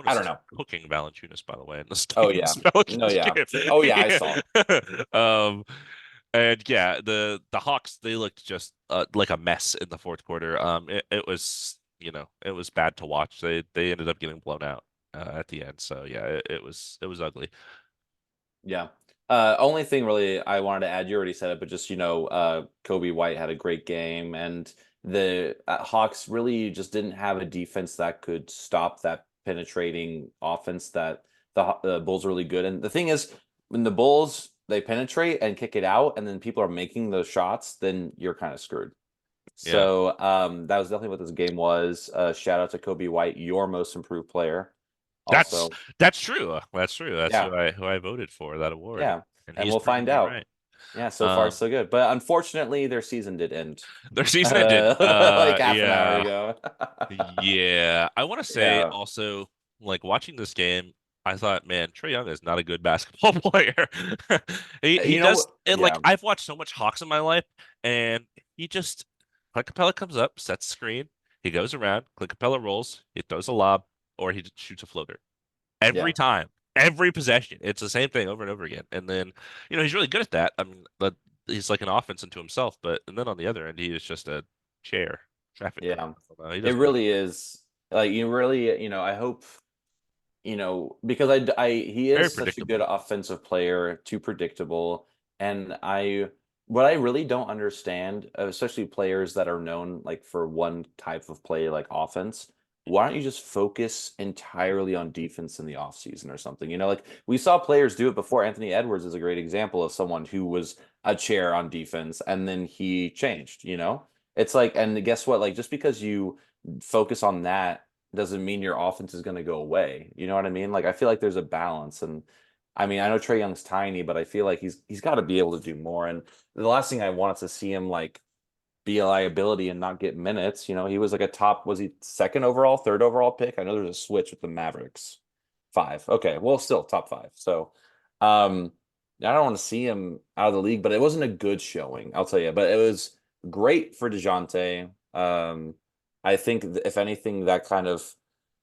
I Sabonis don't is know. cooking Valanciunas, by the way, in this Oh game, yeah, this no, Pelicans yeah, game. oh yeah, I Yeah. saw. Um, and yeah, the Hawks, they looked just like a mess in the fourth quarter. It was, it was bad to watch. They ended up getting blown out at the end. So yeah, it was ugly. Yeah. Only thing really I wanted to add, you already said it, but just Kobe White had a great game, and the Hawks really just didn't have a defense that could stop that penetrating offense that the Bulls are really good. And the thing is, when the Bulls they penetrate and kick it out, and then people are making those shots, then you're kind of screwed. Yeah. So that was definitely what this game was. Shout out to Kobe White, your most improved player. That's Also, that's true. That's true. That's yeah, who I voted for that award, yeah, and and he's we'll proven find me out. right. Yeah, so far Um, so good. But unfortunately, their season did end their season ended. like half an hour Yeah. ago. Yeah, I want to say Yeah, also, like watching this game, I thought, man, Trae Young is not a good basketball player. He you know does, what? and like Yeah, I've watched so much Hawks in my life, and he just Clint Capella comes up, sets the screen, he goes around, Clint Capella rolls, he throws a lob, or he shoots a floater every yeah, time, every possession. It's the same thing over and over again. And then, he's really good at that. I mean, but he's like an offense into himself. But and then on the other end, he is just a chair, traffic cone. yeah. I don't know. He It doesn't do really anything. is. Like you really, I hope, because he Very is such a good predictable. offensive player, too predictable, and what I really don't understand, especially players that are known like for one type of play, like offense. Why don't you just focus entirely on defense in the offseason or something? Like we saw players do it before. Anthony Edwards is a great example of someone who was a chair on defense and then he changed. It's like, and guess what? Like just because you focus on that doesn't mean your offense is going to go away. You know what I mean? Like I feel like there's a balance, and I mean I know Trey Young's tiny, but I feel like he's got to be able to do more. And the last thing I want is to see him like be a liability and not get minutes. He was like a top, was he second overall, third overall pick? I know there's a switch with the Mavericks. Five. Okay, well still top five. So I don't want to see him out of the league, but it wasn't a good showing, I'll tell you. But it was great for DeJounte. I think if anything, that kind of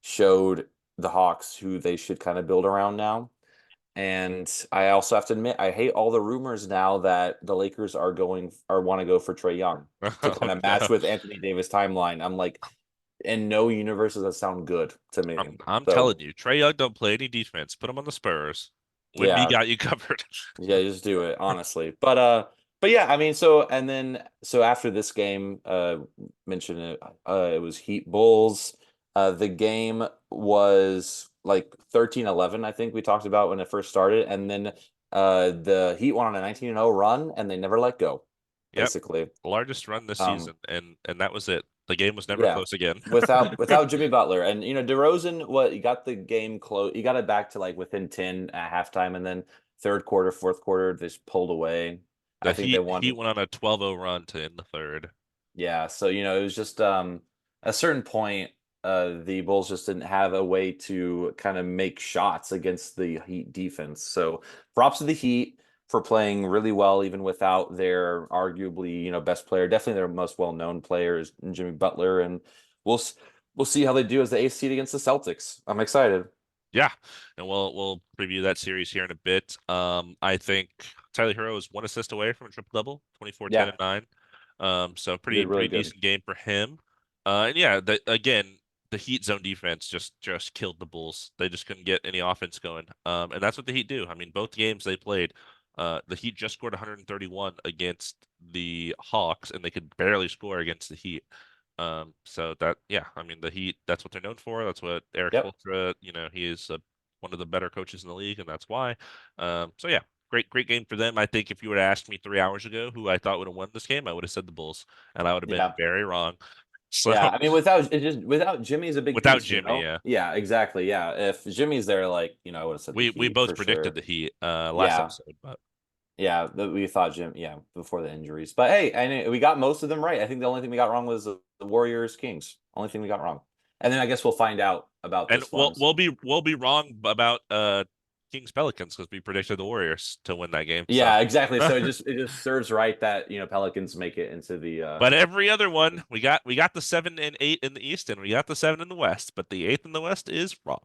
showed the Hawks who they should kind of build around now. And I also have to admit, I hate all the rumors now that the Lakers are going or want to go for Trey Young to kind Oh of match no. with Anthony Davis timeline. I'm like, in no universe does that sound good to me. I'm So telling you, Trae Young don't play any defense. Put him on the Spurs. Wimby yeah, got you covered. yeah, just do it, honestly. But yeah, I mean, so after this game, mentioned it, it was Heat Bulls. The game was like 13-11, I think we talked about when it first started, and then the Heat went on a 19-0 run and they never let go, Yep. basically. Largest run this Um, season, and that was it. The game was never yeah. close again. Without Jimmy Butler. And DeRozan, what he got the game close, he got it back to like within 10 at halftime, and then third quarter, fourth quarter, they just pulled away. I The think they Heat won. went on a 12-0 run to end the third. Yeah, so it was just a certain point, the Bulls just didn't have a way to kind of make shots against the Heat defense. So props to the Heat for playing really well, even without their arguably, best player, definitely their most well-known player is Jimmy Butler, and we'll s- we'll see how they do as the eighth seed against the Celtics. I'm excited. Yeah, and we'll preview that series here in a bit. I think Tyler Hero is one assist away from a triple double, 24, 10, Yeah, and 9. So he did pretty really good. decent game for him. And yeah, again, the Heat zone defense just killed the Bulls. They just couldn't get any offense going. And that's what the Heat do. I mean, both games they played, The Heat just scored 131 against the Hawks, and they could barely score against the Heat. So that, yeah, I mean, the Heat, that's what they're known for. That's what Eric Yep. Spoelstra, he is one of the better coaches in the league, and that's why. So yeah, great game for them. I think if you would have asked me 3 hours ago who I thought would have won this game, I would have said the Bulls, and I would have been Yeah. very wrong. So Yeah. I mean, without Jimmy's a big without piece, Jimmy, yeah, Yeah, exactly. Yeah. If Jimmy's there, like, I would have said the we Heat both for predicted sure. the Heat last Yeah. episode, but Yeah, we thought before the injuries. But hey, and we got most of them right. I think the only thing we got wrong was the Warriors Kings. Only thing we got wrong. And then I guess we'll find out about and this we'll one. we'll be wrong about Kings Pelicans because we predicted the Warriors to win that game. So, Yeah, exactly. So it just serves right that Pelicans make it into the but every other one we got the 7 and 8 in the East and we got the 7 in the West, but the eighth in the West is wrong.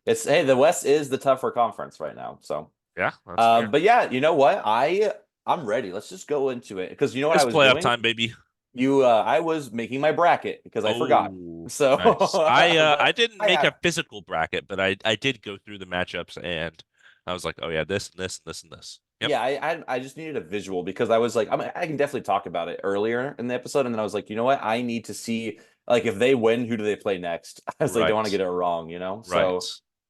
it's hey, the West is the tougher conference right now. So Yeah, that's fair. but yeah, you know what? I'm ready. Let's just go into it. Because you know what I It's was playoff doing? time, baby. I was making my bracket because I forgot. Oh, So nice. I but didn't I make a have physical bracket, but I did go through the matchups and I was like, oh yeah, this and this and this and this. Yep. yeah, I just needed a visual because I was like, I can definitely talk about it earlier in the episode, and then I was like, you know what, I need to see like if they win, who do they play next? I was like, don't want to Right. get it wrong, Right. So,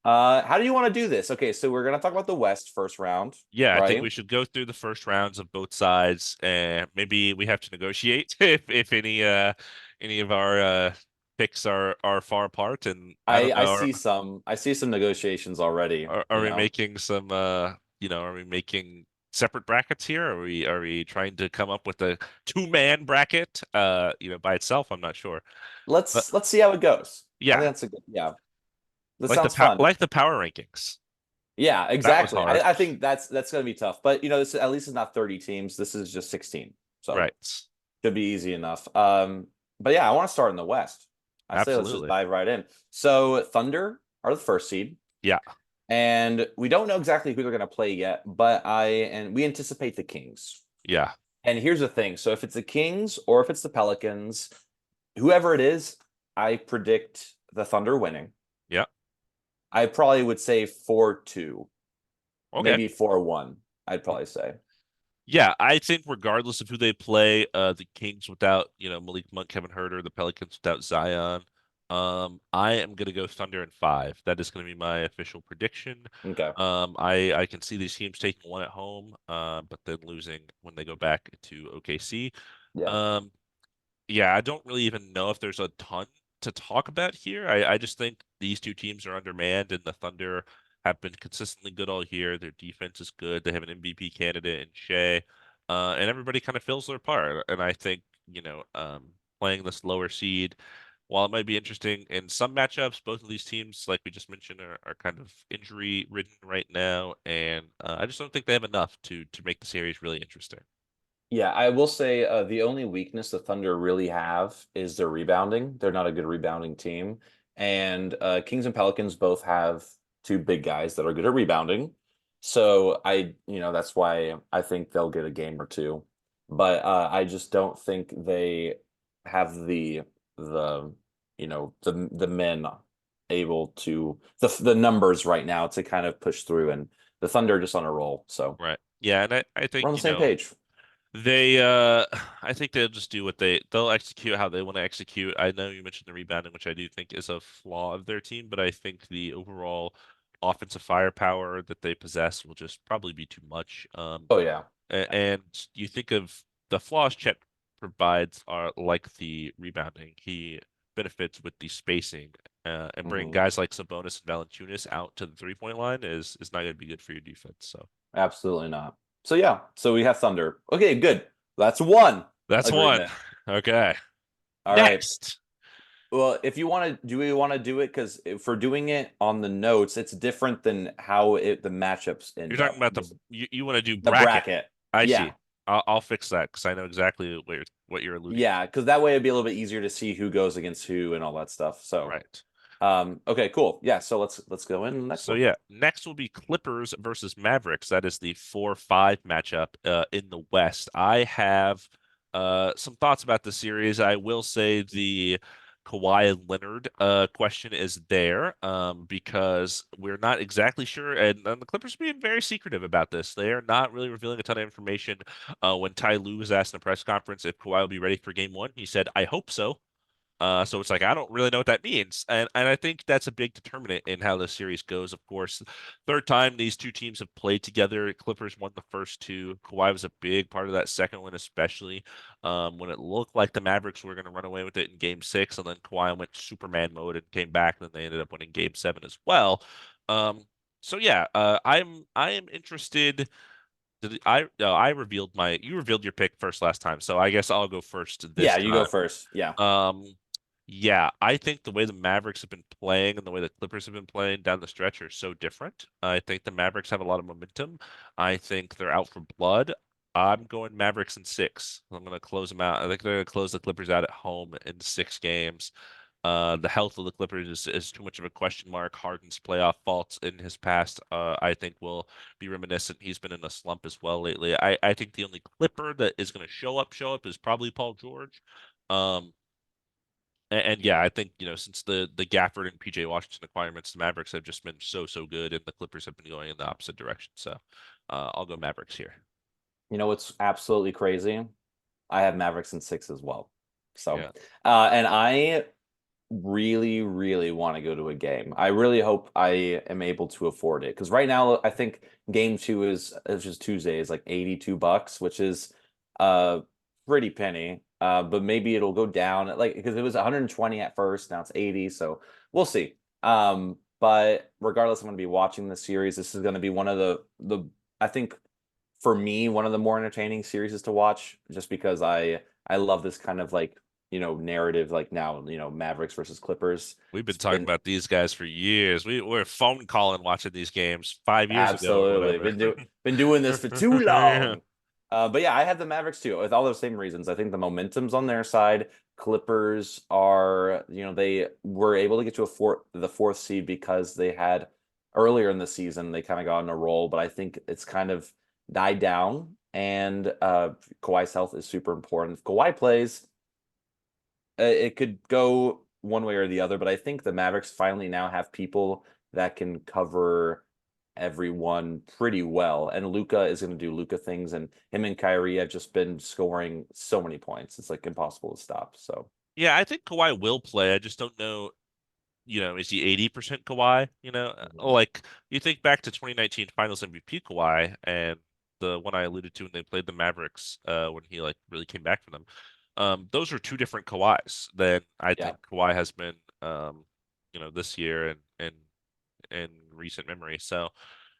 how do you want to do this? Okay, so we're gonna talk about the West first round, Yeah, I think right? we should go through the first rounds of both sides, and maybe we have to negotiate if any of our picks are far apart. And I I don't I know, see some negotiations already, are we making some are we making separate brackets here? Are we trying to come up with a two-man bracket by itself? I'm not sure. But Let's see how it goes. I think yeah, that's a good, yeah. That like the sounds fun. like the power rankings. Yeah, That was exactly. hard. I think that's gonna be tough, but this at least is not 30 teams. This is just 16, so Right. should be easy enough. But yeah, I want to start in the West. I say let's just Absolutely. dive right in. So Thunder are the first seed, Yeah. and we don't know exactly who they're gonna play yet, but we anticipate the Kings. Yeah. And here's the thing: so if it's the Kings or if it's the Pelicans, whoever it is, I predict the Thunder winning. Yeah. I probably would say 4-2, Okay. maybe 4-1. I'd probably say. Yeah, I think regardless of who they play, the Kings without, Malik Monk, Kevin Huerter, the Pelicans without Zion, I am gonna go Thunder in five. That is gonna be my official prediction. Okay. I can see these teams taking one at home, but then losing when they go back to OKC. Yeah. Um, yeah, I don't really even know if there's a ton to talk about here. I just think these two teams are undermanned, and the Thunder have been consistently good all year. Their defense is good. They have an MVP candidate in Shai, and everybody kind of fills their part. And I think, playing this lower seed, while it might be interesting in some matchups, both of these teams, like we just mentioned, are kind of injury ridden right now, and I just don't think they have enough to make the series really interesting. Yeah, I will say the only weakness the Thunder really have is their rebounding. They're not a good rebounding team. And Kings and Pelicans both have two big guys that are good at rebounding. So that's why I think they'll get a game or two. But I just don't think they have the the men able to the numbers right now to kind of push through, and the Thunder are just on a roll. So Right. Yeah, and I we're think, on the same page. they I think they'll just do what they'll execute how they want to execute. I know you mentioned the rebounding, which I do think is a flaw of their team, but I think the overall offensive firepower that they possess will just probably be too much. Oh yeah. And you think of the flaws Chet provides are like the rebounding. He benefits with the spacing, and bring Hmm. guys like Sabonis and Valanciunas out to the 3-point line is not going to be good for your defense. So Absolutely not. So yeah, so we have Thunder. Okay, good. That's one that's one. agreement. Okay. All right. Next. Well, if you want to, do we want to do it? Because if we're doing it on the notes, it's different than how the matchups You're end talking up. about you want to do The bracket. bracket. I Yeah. see. I'll fix that because I know exactly what you're alluding to. Yeah, because that way it'd be a little bit easier to see who goes against who and all that stuff. So, Right. okay, cool. Yeah, so let's go in the next So one. yeah, next will be Clippers versus Mavericks. That is the 4-5 matchup in the West. I have some thoughts about the series. I will say the Kawhi Leonard question is there because we're not exactly sure, and the Clippers are being very secretive about this. They are not really revealing a ton of information. When Ty Lue was asked in a press conference if Kawhi will be ready for Game 1, he said, "I hope so." So it's like I don't really know what that means, and I think that's a big determinant in how the series goes. Of course, third time these two teams have played together. Clippers won the first two. Kawhi was a big part of that second one, especially when it looked like the Mavericks were going to run away with it in Game 6, and then Kawhi went Superman mode and came back, and then they ended up winning Game 7 as well. So yeah, I am interested. I revealed my you revealed your pick first last time, so I guess I'll go first Yeah, this you go time. first. Yeah. Um, yeah, I think the way the Mavericks have been playing and the way the Clippers have been playing down the stretch are so different. I think the Mavericks have a lot of momentum. I think they're out for blood. I'm going Mavericks in six. I'm going to close them out. I think they're going to close the Clippers out at home in 6 games. The health of the Clippers is too much of a question mark. Harden's playoff faults in his past, I think, will be reminiscent. He's been in a slump as well lately. I think the only Clipper that is going to show up is probably Paul George. Um, and yeah, I think, since the Gafford and PJ Washington acquirements, the Mavericks have just been so good, and the Clippers have been going in the opposite direction. So I'll go Mavericks here. You know what's absolutely crazy? I have Mavericks in six as well. So, Yeah. and I really, really want to go to a game. I really hope I am able to afford it because right now I think game two is just Tuesday is like $82, which is uh pretty penny. But maybe it'll go down like because it was 120 at first, now it's 80, so we'll see. But regardless, I'm going to be watching the series. This is going to be one of the I think for me one of the more entertaining series to watch just because I love this kind of like narrative like now, Mavericks versus Clippers. We've been It's talking been about these guys for years. We're phone calling watching these games 5 years ago or absolutely whatever. been doing this for too Yeah. long. But yeah, I have the Mavericks too, with all those same reasons. I think the momentum's on their side. Clippers are, they were able to get to the fourth seed because they had earlier in the season they kind of got on a roll, but I think it's kind of died down. And Kawhi's health is super important. If Kawhi plays, it could go one way or the other, but I think the Mavericks finally now have people that can cover everyone pretty well. And Luca is going to do Luca things, and him and Kyrie have just been scoring so many points. It's like impossible to stop. So, Yeah, I think Kawhi will play. I just don't know, is he 80% Kawhi? mhm. Like you think back to 2019 Finals MVP Kawhi and the one I alluded to when they played the Mavericks when he like really came back for them. Those are two different Kawhis than I Yeah, think Kawhi has been this year and recent memory. So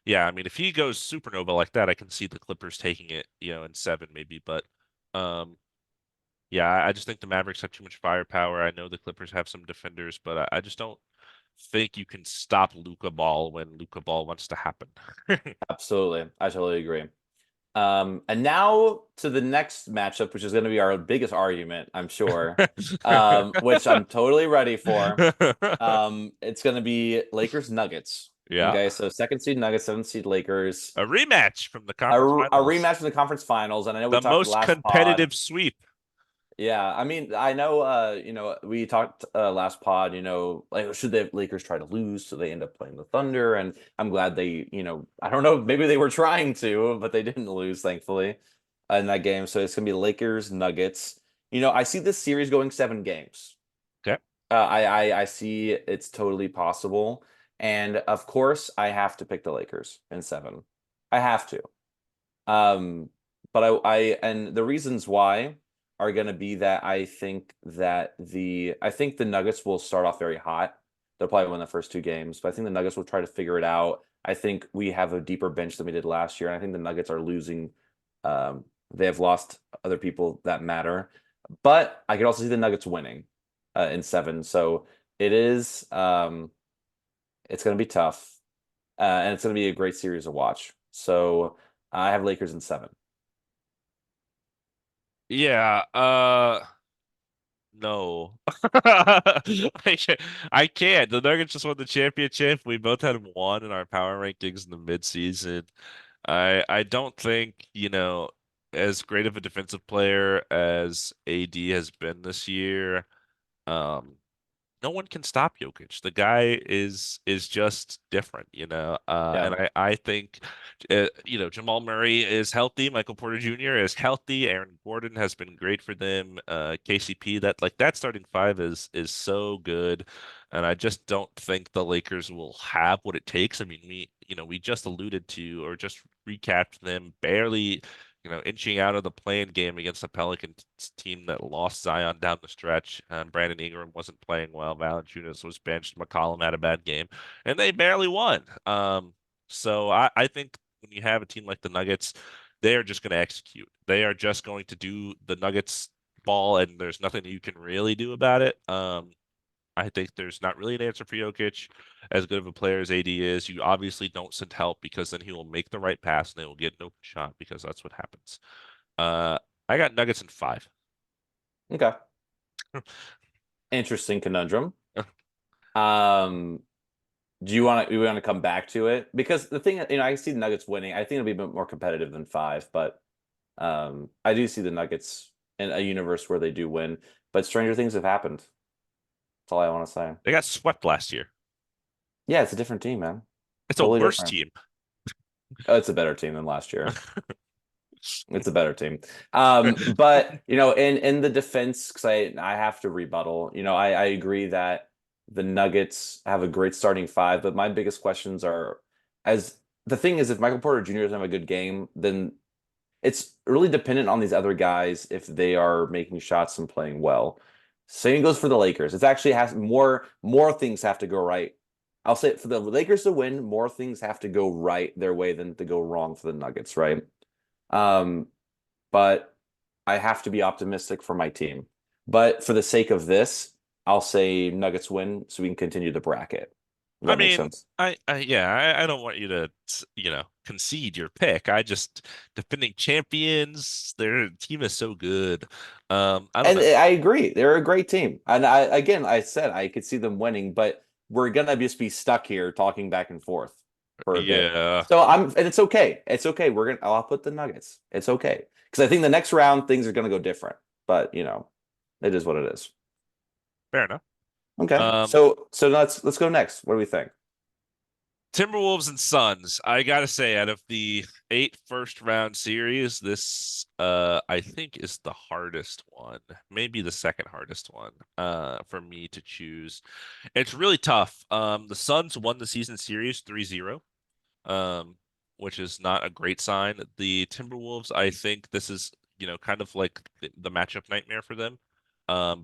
yeah, I mean if he goes supernova like that, I can see the Clippers taking it, in 7 maybe, but um yeah, I just think the Mavericks have too much firepower. I know the Clippers have some defenders, but I just don't think you can stop Luca Ball when Luca Ball wants to happen. absolutely. I totally agree. And now to the next matchup, which is going to be our biggest argument, I'm sure, which I'm totally ready for. It's going to be Lakers Nuggets. Yeah, Okay, so second seed Nuggets, seventh seed Lakers. a rematch from the A, conference a finals. rematch in the conference finals, and I know we The talked most last pod. competitive sweep. Yeah, I mean, I know, we talked last pod. Like should the Lakers try to lose so they end up playing the Thunder? And I'm glad they, I don't know, maybe they were trying to, but they didn't lose, thankfully, in that game. So it's gonna be Lakers Nuggets. I see this series going 7 games. Okay. I see it's totally possible, and of course, I have to pick the Lakers in 7. I have to. Um, but and the reasons why are going to be that I think the Nuggets will start off very hot. They'll probably win the first 2 games, but I think the Nuggets will try to figure it out. I think we have a deeper bench than we did last year, and I think the Nuggets are losing. They have lost other people that matter, but I could also see the Nuggets winning in 7. So it is. It's going to be tough, and it's going to be a great series to watch. So I have Lakers in 7. Yeah, no. I can't. The Nuggets just won the championship. We both had one in our power rankings in the midseason. I don't think, as great of a defensive player as AD has been this year. no one can stop Jokic. The guy is just different, you know. Yeah. And I think, you know, Jamal Murray is healthy. Michael Porter Jr. is healthy. Aaron Gordon has been great for them. KCP, that starting five is so good, and I just don't think the Lakers will have what it takes. I mean, we just alluded to or just recapped them barely, inching out of the play-in game against the Pelicans team that lost Zion down the stretch. Brandon Ingram wasn't playing well. Valanciunas was benched. McCollum had a bad game, and they barely won. So I think when you have a team like the Nuggets, they are just going to execute. They are just going to do the Nuggets ball, and there's nothing you can really do about it. I think there's not really an answer for Jokic. As good of a player as AD is, you obviously don't send help because then he will make the right pass and they will get an open shot because that's what happens. Uh, I got Nuggets in five. Okay. Interesting conundrum. Um, do you want to come back to it? Because the thing, I see the Nuggets winning. I think it'll be a bit more competitive than five, but I do see the Nuggets in a universe where they do win. But stranger things have happened. That's all I want to say. They got swept last year. Yeah, it's a different team, man. It's a Totally worse different. team. It's a better team than last year. It's a better team. But in the defense, because I have to rebuttal. I agree that the Nuggets have a great starting five, but my biggest questions are as the thing is if Michael Porter Jr. doesn't have a good game, then it's really dependent on these other guys if they are making shots and playing well. Same goes for the Lakers. It's actually has more things have to go right. I'll say for the Lakers to win, more things have to go right their way than to go wrong for the Nuggets, right? Um, but I have to be optimistic for my team. But for the sake of this, I'll say Nuggets win so we can continue the bracket. Does I that make mean, sense? I don't want you to, concede your pick. I just defending champions. Their team is so good. I don't And know. I agree. They're a great team. And I said I could see them winning, but we're gonna just be stuck here talking back and forth for a bit. Yeah, So and it's okay. It's okay. I'll put the Nuggets. It's okay. Because I think the next round things are gonna go different. But it is what it is. fair enough. Okay. Um, So let's go next. What do we think? Timberwolves and Suns. I gotta say, out of the 8 first round series, this I think is the hardest one, maybe the second hardest one for me to choose. It's really tough. The Suns won the season series 3-0, um, which is not a great sign. The Timberwolves, I think this is, kind of like the matchup nightmare for them,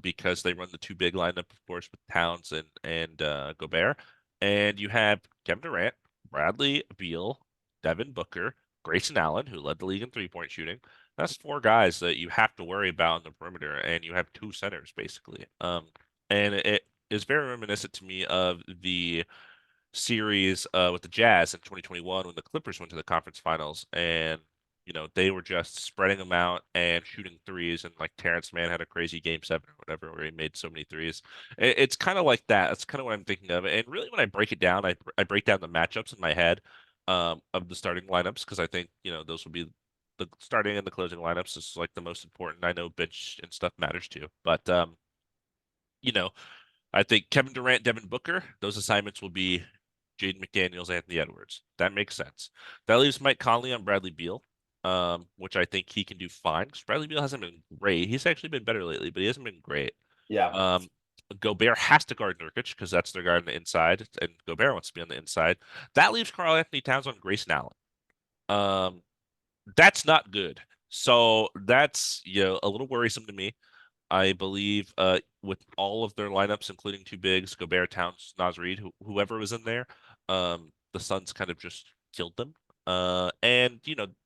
because they run the two big lineup, of course, with Towns and Gobert, and you have Kevin Durant, Bradley Beal, Devin Booker, Grayson Allen, who led the league in three-point shooting. That's four guys that you have to worry about on the perimeter, and you have two centers basically. And it is very reminiscent to me of the series with the Jazz in 2021 when the Clippers went to the conference finals, and they were just spreading them out and shooting threes, and like Terrence Mann had a crazy game seven or whatever where he made so many threes. It's kind of like that. That's kind of what I'm thinking of. And really, when I break it down, I break down the matchups in my head, of the starting lineups, because I think those will be the starting and the closing lineups is like the most important. I know bench and stuff matters too, but you know I think Kevin Durant, Devin Booker, those assignments will be Jaden McDaniels, Anthony Edwards. That makes sense. That leaves Mike Conley on Bradley Beal, which I think he can do fine because Bradley Beal hasn't been great. He's actually been better lately, but he hasn't been great. Yeah. Um, Gobert has to guard Nurkic because that's their guard on the inside, and Gobert wants to be on the inside. That leaves Karl Anthony Towns on Grayson Allen. Um, that's not good. So that's a little worrisome to me. I believe with all of their lineups, including two bigs, Gobert, Towns, Naz Reid, whoever was in there, the Suns kind of just killed them. And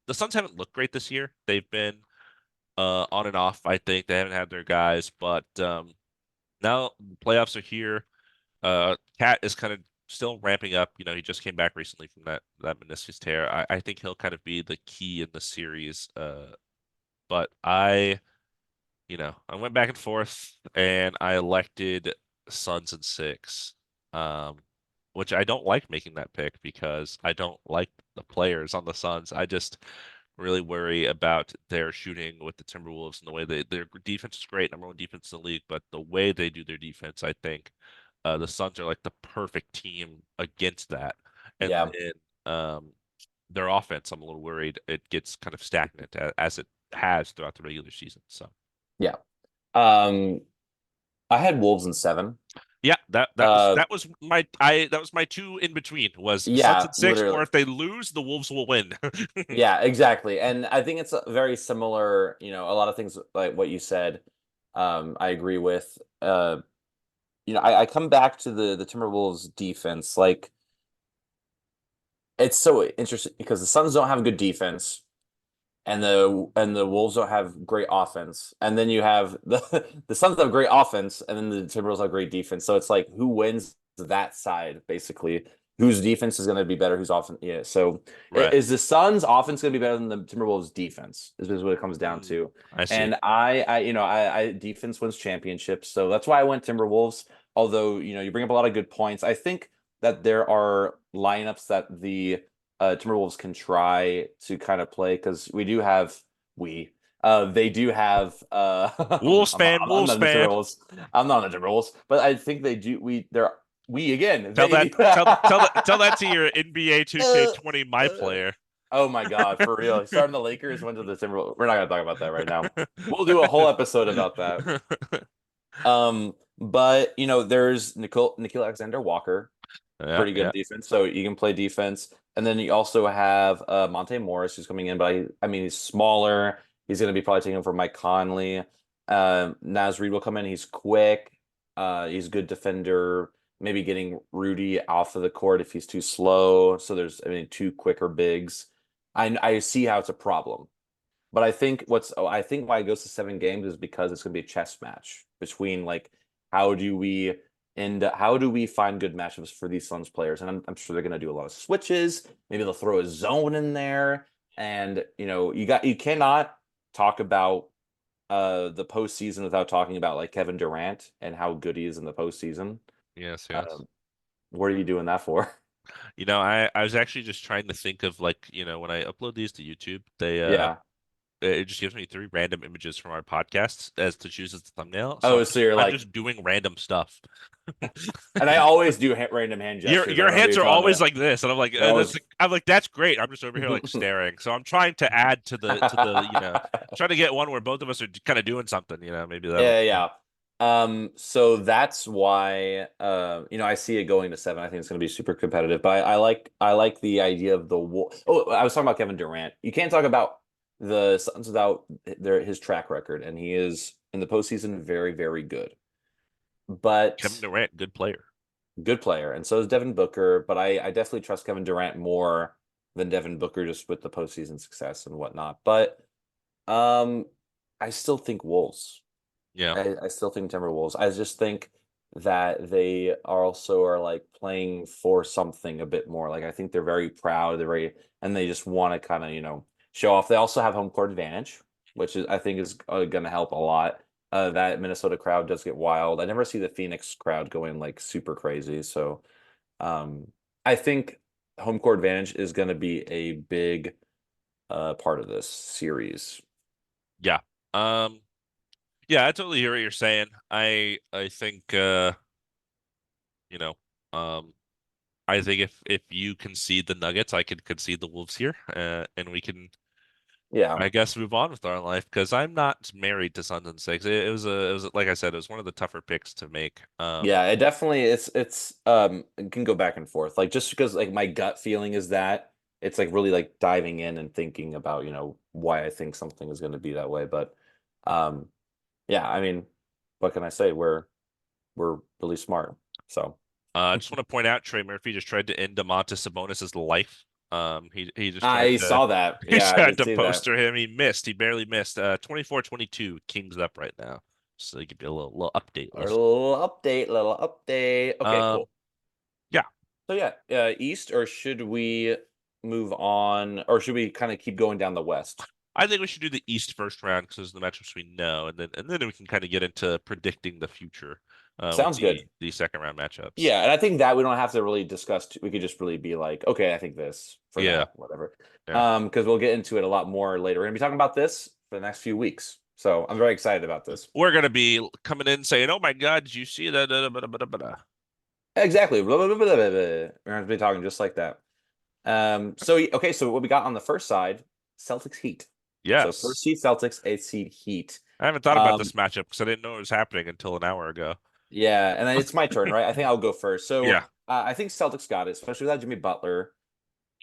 the Suns haven't looked great this year. They've been on and off. I think they haven't had their guys, but now the playoffs are here. Cat is kind of still ramping up. He just came back recently from that meniscus tear. I think he'll kind of be the key in the series. But I went back and forth and I elected Suns and six, um, which I don't like making that pick because I don't like the players on the Suns. I just really worry about their shooting with the Timberwolves and the way their defense is great, number one defense in the league, but the way they do their defense, I think, The Suns are like the perfect team against that. And Yeah, then their offense, I'm a little worried it gets kind of stagnant as it has throughout the regular season. So yeah. Um, I had Wolves in 7. yeah, that that was Uh, that was my I that was my two in between was Suns yeah, at 6, literally. or if they lose, the Wolves will win. Yeah, exactly. And I think it's very similar, a lot of things like what you said, I agree with. I come back to the Timberwolves defense. Like, it's so interesting because the Suns don't have a good defense, and the Wolves don't have great offense. And then you have the Suns have great offense, and then the Timberwolves have great defense. So it's like who wins that side, basically. Whose defense is going to be better? Whose offense? Yeah. So Right. is the Suns' offense going to be better than the Timberwolves' defense? Is what it comes down Mm, to. I see. And I defense wins championships, so that's why I went Timberwolves. Although you bring up a lot of good points, I think that there are lineups that the Timberwolves can try to kind of play because we they do have Wolves I'm not, fan, I'm Wolves not in the fan. Timberwolves. I'm not in the Timberwolves, but I think they do. We again Tell they that do. tell that to your NBA Uh, 2K20 my uh, player. oh my God, for real. He started in the Lakers, went to the Timberwolves. We're not gonna talk about that right now. We'll do a whole episode about that. But there's Nikhil Alexander Walker, Yeah, pretty yeah. good defense. So you can play defense. And then you also have Monte Morris who's coming in, but I mean he's smaller. He's going to be probably taking over Mike Conley. Naz Reid will come in. He's quick. He's a good defender. Maybe getting Rudy off of the court if he's too slow. So there's two quicker bigs. I see how it's a problem. But I think why it goes to 7 games is because it's going to be a chess match between like how do we how do we find good matchups for these Suns players? And I'm sure they're going to do a lot of switches. Maybe they'll throw a zone in there. And you cannot talk about the postseason without talking about like Kevin Durant and how good he is in the postseason. Yes, yes. Um, what are you doing that for? I was actually just trying to think of like, when I upload these to YouTube, Yeah. it just gives me three random images from our podcasts as to choose as the thumbnail. So Oh, so you're I'm like, just doing random stuff. and I always do random hand Your gestures. I your don't know who hands you're are talking always about. like this, and They're always I'm like that's great. I'm just over here like staring. So I'm trying to add to the trying to get one where both of us are kind of doing something. Maybe that'll. Yeah, yeah. So that's why I see it going to 7. I think it's going to be super competitive. But I like the idea of the Oh, I was talking about Kevin Durant. You can't talk about the Suns without his track record, and he is in the postseason very, very good. Kevin But Durant, good player. good player, and so is Devin Booker. But I definitely trust Kevin Durant more than Devin Booker just with the postseason success and whatnot. But um, I still think Wolves. Yeah, I still think Timberwolves. I just think that they are also are like playing for something a bit more. Like I think they're very proud. And they just want to kind of show off. They also have home court advantage, which is I think is going to help a lot. That Minnesota crowd does get wild. I never see the Phoenix crowd going like super crazy. So um, I think home court advantage is going to be a big part of this series. yeah. Um, yeah. I totally hear what you're saying. I think you know, um, I think if you concede the Nuggets, I could concede the Wolves here, and we can, Yeah. I guess, move on with our life because I'm not married to Suns and Six. It was like I said, it was one of the tougher picks to make. Yeah, it definitely it's it can go back and forth. Like just because like my gut feeling is that it's like really like diving in and thinking about, why I think something is going to be that way. But um yeah, I mean, what can I say? We're really smart. So I just want to point out Trey Murphy just tried to end Domantas Sabonis's life. He just tried I to saw that. he Yeah, I tried did to see that. poster him. He missed. He barely missed. 24-22, Kings up right now. So they give you a little update, A listen. little update. Okay, Um, cool. yeah, So yeah, East, or should we move on, or should we kind of keep going down the West? I think we should do the East first round because those are the matchups we know, and then we can kind of get into predicting the future with Sounds good. the second round matchups. Yeah, and I think that we don't have to really discuss. We could just really be like, okay, I think this for Yeah, that, whatever. yeah. Because we'll get into it a lot more later. We're gonna be talking about this for the next few weeks, so I'm very excited about this. We're gonna be coming in saying, "Oh my God, did you see that?" Exactly. Blah, blah, blah, blah, blah, blah. We're going to be talking just like that. Okay, so what we got on the first side, Celtics Heat. So first Yes. seed Celtics, eighth seed Heat. I haven't thought about Um, this matchup because I didn't know it was happening until an hour ago. yeah, and then it's my turn, right? I think I'll go first. So Yeah. I think Celtics got it, especially without Jimmy Butler.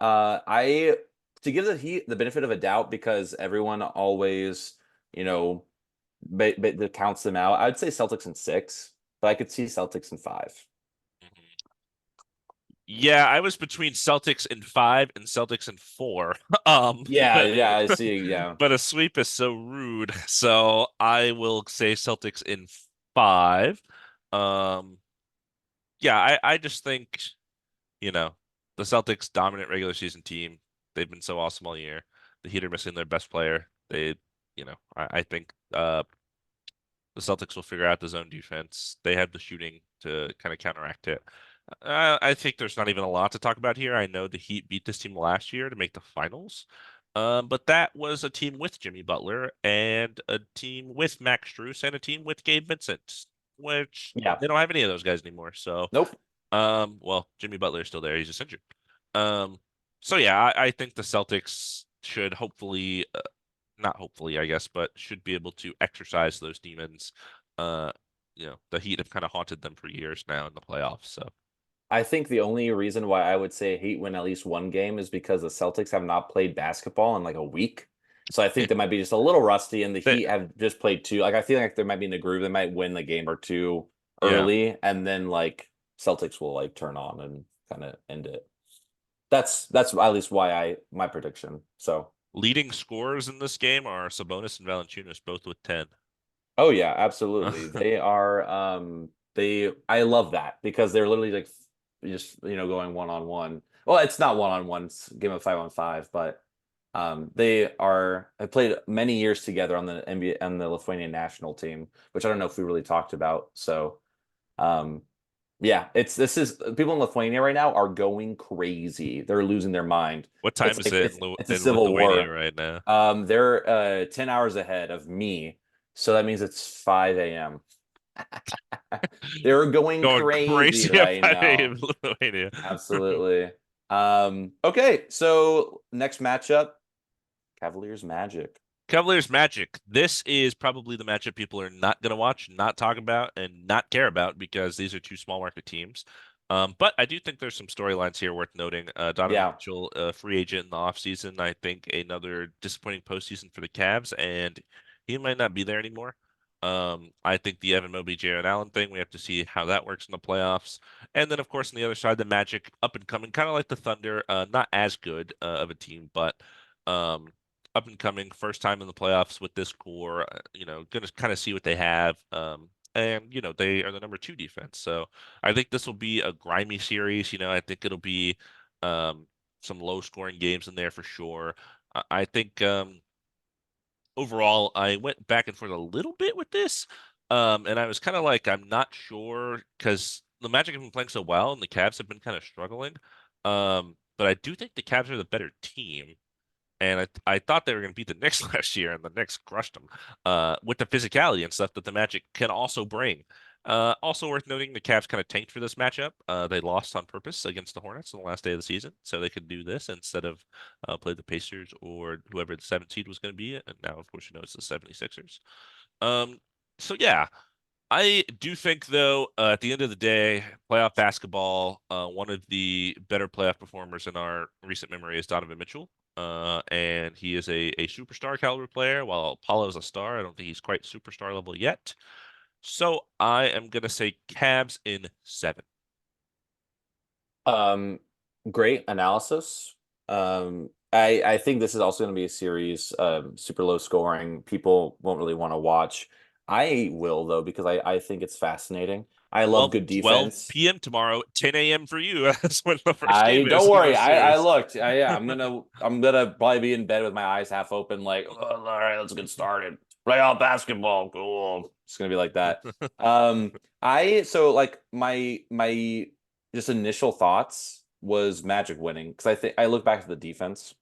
I to give the Heat the benefit of a doubt because everyone always, you know, that counts them out. I would say Celtics in six, but I could see Celtics in five. Mhm. Yeah, I was between Celtics in five and Celtics in four. Um, Yeah, but, yeah, I see. Yeah, but a sweep is so rude. So I will say Celtics in five. Um, yeah, I just think, you know, the Celtics dominant regular season team. They've been so awesome all year. The Heat are missing their best player. I think the Celtics will figure out the zone defense. They have the shooting to kind of counteract it. I think there's not even a lot to talk about here. I know the Heat beat this team last year to make the finals, but that was a team with Jimmy Butler and a team with Max Strus and a team with Gabe Vincent, which yeah. they don't have any of those guys anymore. So, Nope. well, Jimmy Butler is still there. He's just injured. Um, so yeah, I think the Celtics should hopefully not hopefully, I guess, but should be able to exercise those demons. Uh, the Heat have kind of haunted them for years now in the playoffs. So I think the only reason why I would say Heat win at least one game is because the Celtics have not played basketball in like a week. So I think they might be just a little rusty, and the they, Heat have just played two. Like I feel like there might be in a groove. They might win the game or two yeah, early, and then like Celtics will like turn on and kind of end it. That's at least why I my prediction. So leading scorers in this game are Sabonis and Valanciunas, both with 10. oh yeah, absolutely. They are they I love that because they're literally like just going one on one. Well, it's not one on one, it's a game of 5 on 5, but they are have played many years together on the NBA and the Lithuanian national team, which I don't know if we really talked about. So um yeah, it's this is people in Lithuania right now are going crazy. They're losing their mind. What It's time is like it it's it's a in civil Lithuania war. right now? They're 10 hours ahead of me. So that means it's 5 a.m. They're going Going crazy crazy at right 5 a.m. now. in Lithuania. Absolutely. Okay, so next matchup, Cavaliers Magic. Cavaliers Magic. This is probably the matchup people are not going to watch, not talk about, and not care about because these are two small market teams. But I do think there's some storylines here worth noting. Donovan Yeah. Mitchell, free agent in the offseason. I think another disappointing postseason for the Cavs, and he might not be there anymore. I think the Evan Mobley, Jared Allen thing, we have to see how that works in the playoffs. And then, of course, on the other side, the Magic, up and coming, kind of like the Thunder, not as good of a team, but um, up and coming, first time in the playoffs with this core. Going to kind of see what they have. And they are the number two defense, so I think this will be a grimy series. I think it'll be um, some low scoring games in there for sure. I think overall, I went back and forth a little bit with this, and I was kind of like, I'm not sure because the Magic have been playing so well, and the Cavs have been kind of struggling. But I do think the Cavs are the better team. And I thought they were going to beat the Knicks last year, and the Knicks crushed them with the physicality and stuff that the Magic can also bring. Also worth noting, the Cavs kind of tanked for this matchup. They lost on purpose against the Hornets on the last day of the season, so they could do this instead of play the Pacers or whoever the seventh seed was going to be. And now, of course, it's the 76ers. Um, so yeah, I do think, though, at the end of the day, playoff basketball, one of the better playoff performers in our recent memory is Donovan Mitchell. And he is a superstar caliber player. While Paulo is a star, I don't think he's quite superstar level yet. So I am going to say Cavs in seven. Um, Great analysis. I think this is also going to be a series, super low scoring. People won't really want to watch. I will though because I think it's fascinating. I love 12, good 12 defense. p.m. tomorrow, 10 a.m. for you. That's when the first I game is don't in worry. this I series. looked. Yeah, I'm gonna probably be in bed with my eyes half open, like, "Oh, all right, let's get started. Playoff basketball, cool. It's gonna be like that. I so like my just initial thoughts was Magic winning because I think I look back at the defense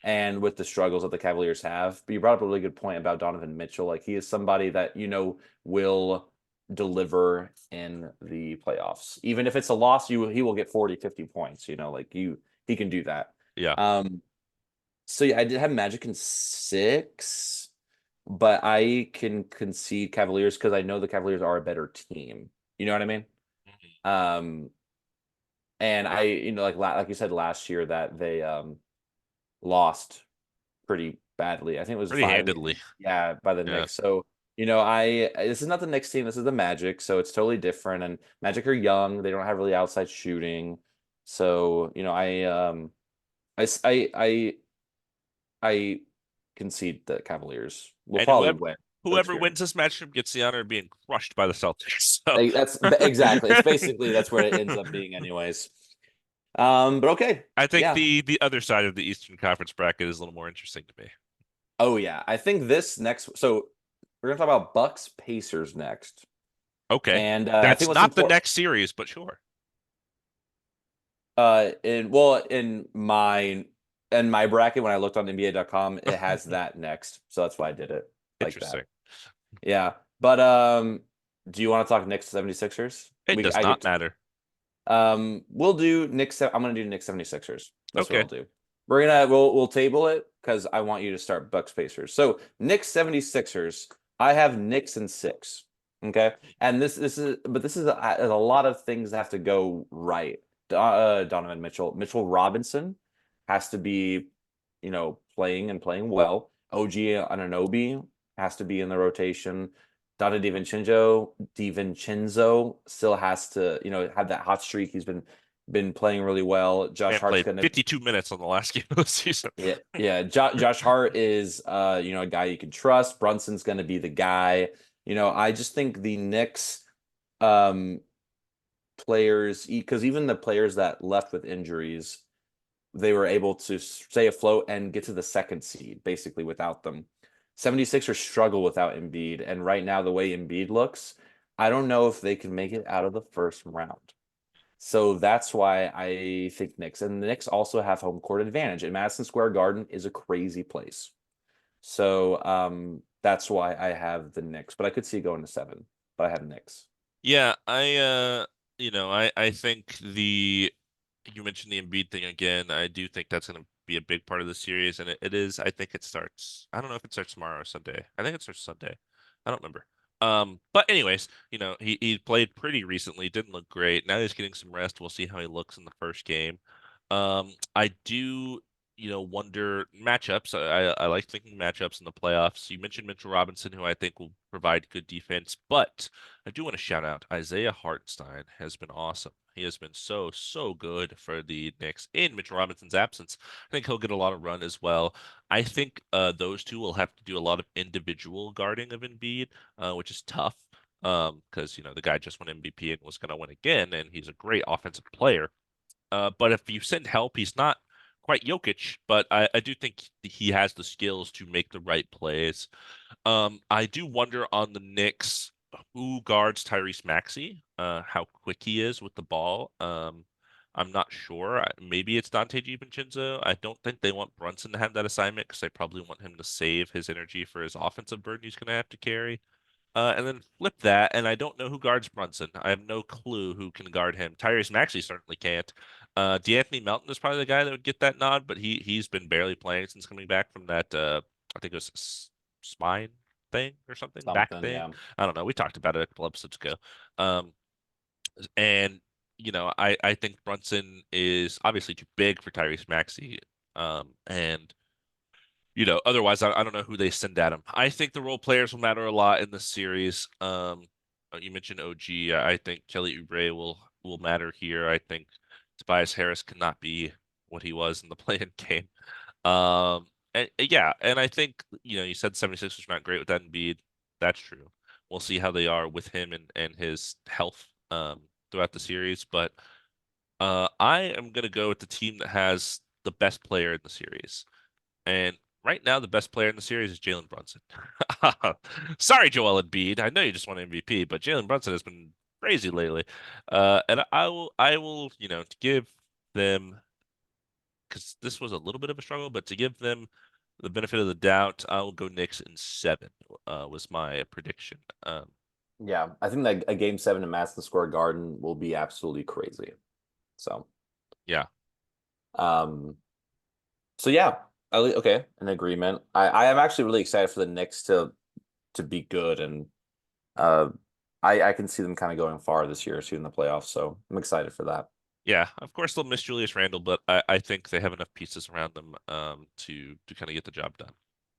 and with the struggles that the Cavaliers have. But you brought up a really good point about Donovan Mitchell. Like he is somebody that will deliver in the playoffs. Even if it's a loss, he will get 40, 50 points, like he can do that. Yeah. Um so yeah, I did have Magic in 6, but I can concede Cavaliers because I know the Cavaliers are a better team. You know what I mean? Mhm. Um and I, like you said last year that they lost pretty badly. I think it was Pretty five handedly. games, yeah, by the Yeah. Knicks. So, I this is not the Knicks team. This is the Magic, so it's totally different. And Magic are young; they don't have really outside shooting. So, I s- I concede the Cavaliers will And probably win for whoever experience. wins this matchup gets the honor of being crushed by the Celtics. So Exactly. It's basically that's where it ends up being, anyways. But okay, I think yeah. the other side of the Eastern Conference bracket is a little more interesting to me. Oh yeah, I think this next. So we're gonna talk about Bucks Pacers next. Okay. And I think That's what's not the important, next series, but sure. in my bracket when I looked on NBA.com, it has that next, so that's why I did it like that. Interesting. Yeah, but do you want to talk Knicks 76ers? It We does I not get matter. we'll do Knicks. I'm gonna do Knicks 76ers. That's what Okay. I'll do. We'll table it because I want you to start Bucks Pacers. So Knicks 76ers. I have Knicks in 6. Okay, and this is a lot of things that have to go right. Donovan Mitchell Robinson has to be, playing and playing well. OG Anunoby has to be in the rotation. Dante DiVincenzo still has to, have that hot streak. He's been playing really well. Josh Man Hart's played gonna 52 minutes on the last game of the season. yeah. Josh Hart is a guy you can trust. Brunson's gonna be the guy. I just think the Knicks um players, because even the players that left with injuries, they were able to stay afloat and get to the second seed basically without them. 76ers struggle without Embiid, and right now the way Embiid looks, I don't know if they can make it out of the first round. So that's why I think Knicks. And the Knicks also have home court advantage. And Madison Square Garden is a crazy place. So that's why I have the Knicks. But I could see going to 7. But I have Knicks. Yeah, I think you mentioned the Embiid thing again. I do think that's going to be a big part of the series, and it is. I think it starts. I don't know if it starts tomorrow or Sunday. I think it starts Sunday. I don't remember. But anyways, he played pretty recently, didn't look great. Now he's getting some rest. We'll see how he looks in the first game. I do, wonder matchups. I like thinking matchups in the playoffs. You mentioned Mitchell Robinson, who I think will provide good defense, but I do want to shout out Isaiah Hartenstein has been awesome. He has been so, so good for the Knicks in Mitchell Robinson's absence. I think he'll get a lot of run as well. I think those two will have to do a lot of individual guarding of Embiid, which is tough because the guy just won MVP and was going to win again, and he's a great offensive player. But if you send help, he's not quite Jokic, but I do think he has the skills to make the right plays. I do wonder on the Knicks who guards Tyrese Maxey, how quick he is with the ball. I'm not sure. Maybe it's Dante DiVincenzo. I don't think they want Brunson to have that assignment because they probably want him to save his energy for his offensive burden he's going to have to carry. And then flip that, and I don't know who guards Brunson. I have no clue who can guard him. Tyrese Maxey certainly can't. DeAnthony Melton is probably the guy that would get that nod, but he's been barely playing since coming back from that. I think it was spine thing or something, back Something, thing. yeah. I don't know. We talked about it a couple episodes ago. Um, and I think Brunson is obviously too big for Tyrese Maxey. And otherwise, I don't know who they send at him. I think the role players will matter a lot in this series. You mentioned OG. I think Kelly Oubre will matter here. I think Tobias Harris cannot be what he was in the play-in game. And yeah, and I think you said 76ers are not great with that Embiid. That's true. We'll see how they are with him and his health throughout the series. But I am gonna go with the team that has the best player in the series. And right now, the best player in the series is Jalen Brunson. Sorry, Joel Embiid. I know you just won MVP, but Jalen Brunson has been crazy lately. And I will, to give them, because this was a little bit of a struggle, but to give them the benefit of the doubt, I will go Knicks in 7. Was my prediction. Yeah, I think that a game seven in Madison Square Garden will be absolutely crazy. So, Yeah. um, so yeah, okay, an agreement. I am actually really excited for the Knicks to be good, and uh, I can see them kind of going far this year too in the playoffs. So I'm excited for that. Yeah, of course they'll miss Julius Randle, but I think they have enough pieces around them to kind of get the job done.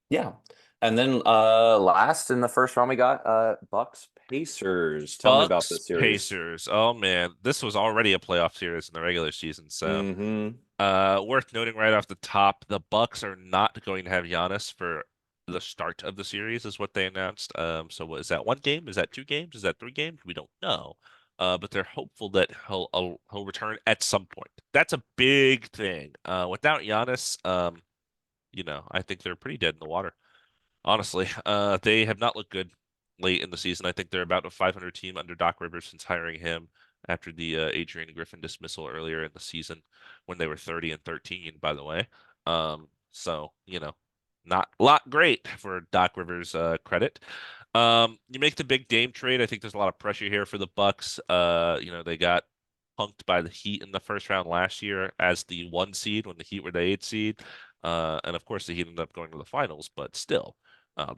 Yeah, and then last in the first round we got Bucks Pacers. Tell me about Bucks this series. Pacers. Oh man, this was already a playoff series in the regular season, so Mm-hmm. worth noting right off the top, the Bucks are not going to have Giannis for the start of the series, is what they announced. So what is that, one game? Is that two games? Is that three games? We don't know. But they're hopeful that he'll return at some point. That's a big thing. Without Giannis, I think they're pretty dead in the water. Honestly, they have not looked good late in the season. I think they're about a 500 team under Doc Rivers since hiring him after the Adrian Griffin dismissal earlier in the season when they were 30 and 13, by the way. So, not great for Doc Rivers' credit. You make the big Dame trade. I think there's a lot of pressure here for the Bucks. They got punked by the Heat in the first round last year as the one seed when the Heat were the eight seed. And of course, the Heat ended up going to the finals, but still.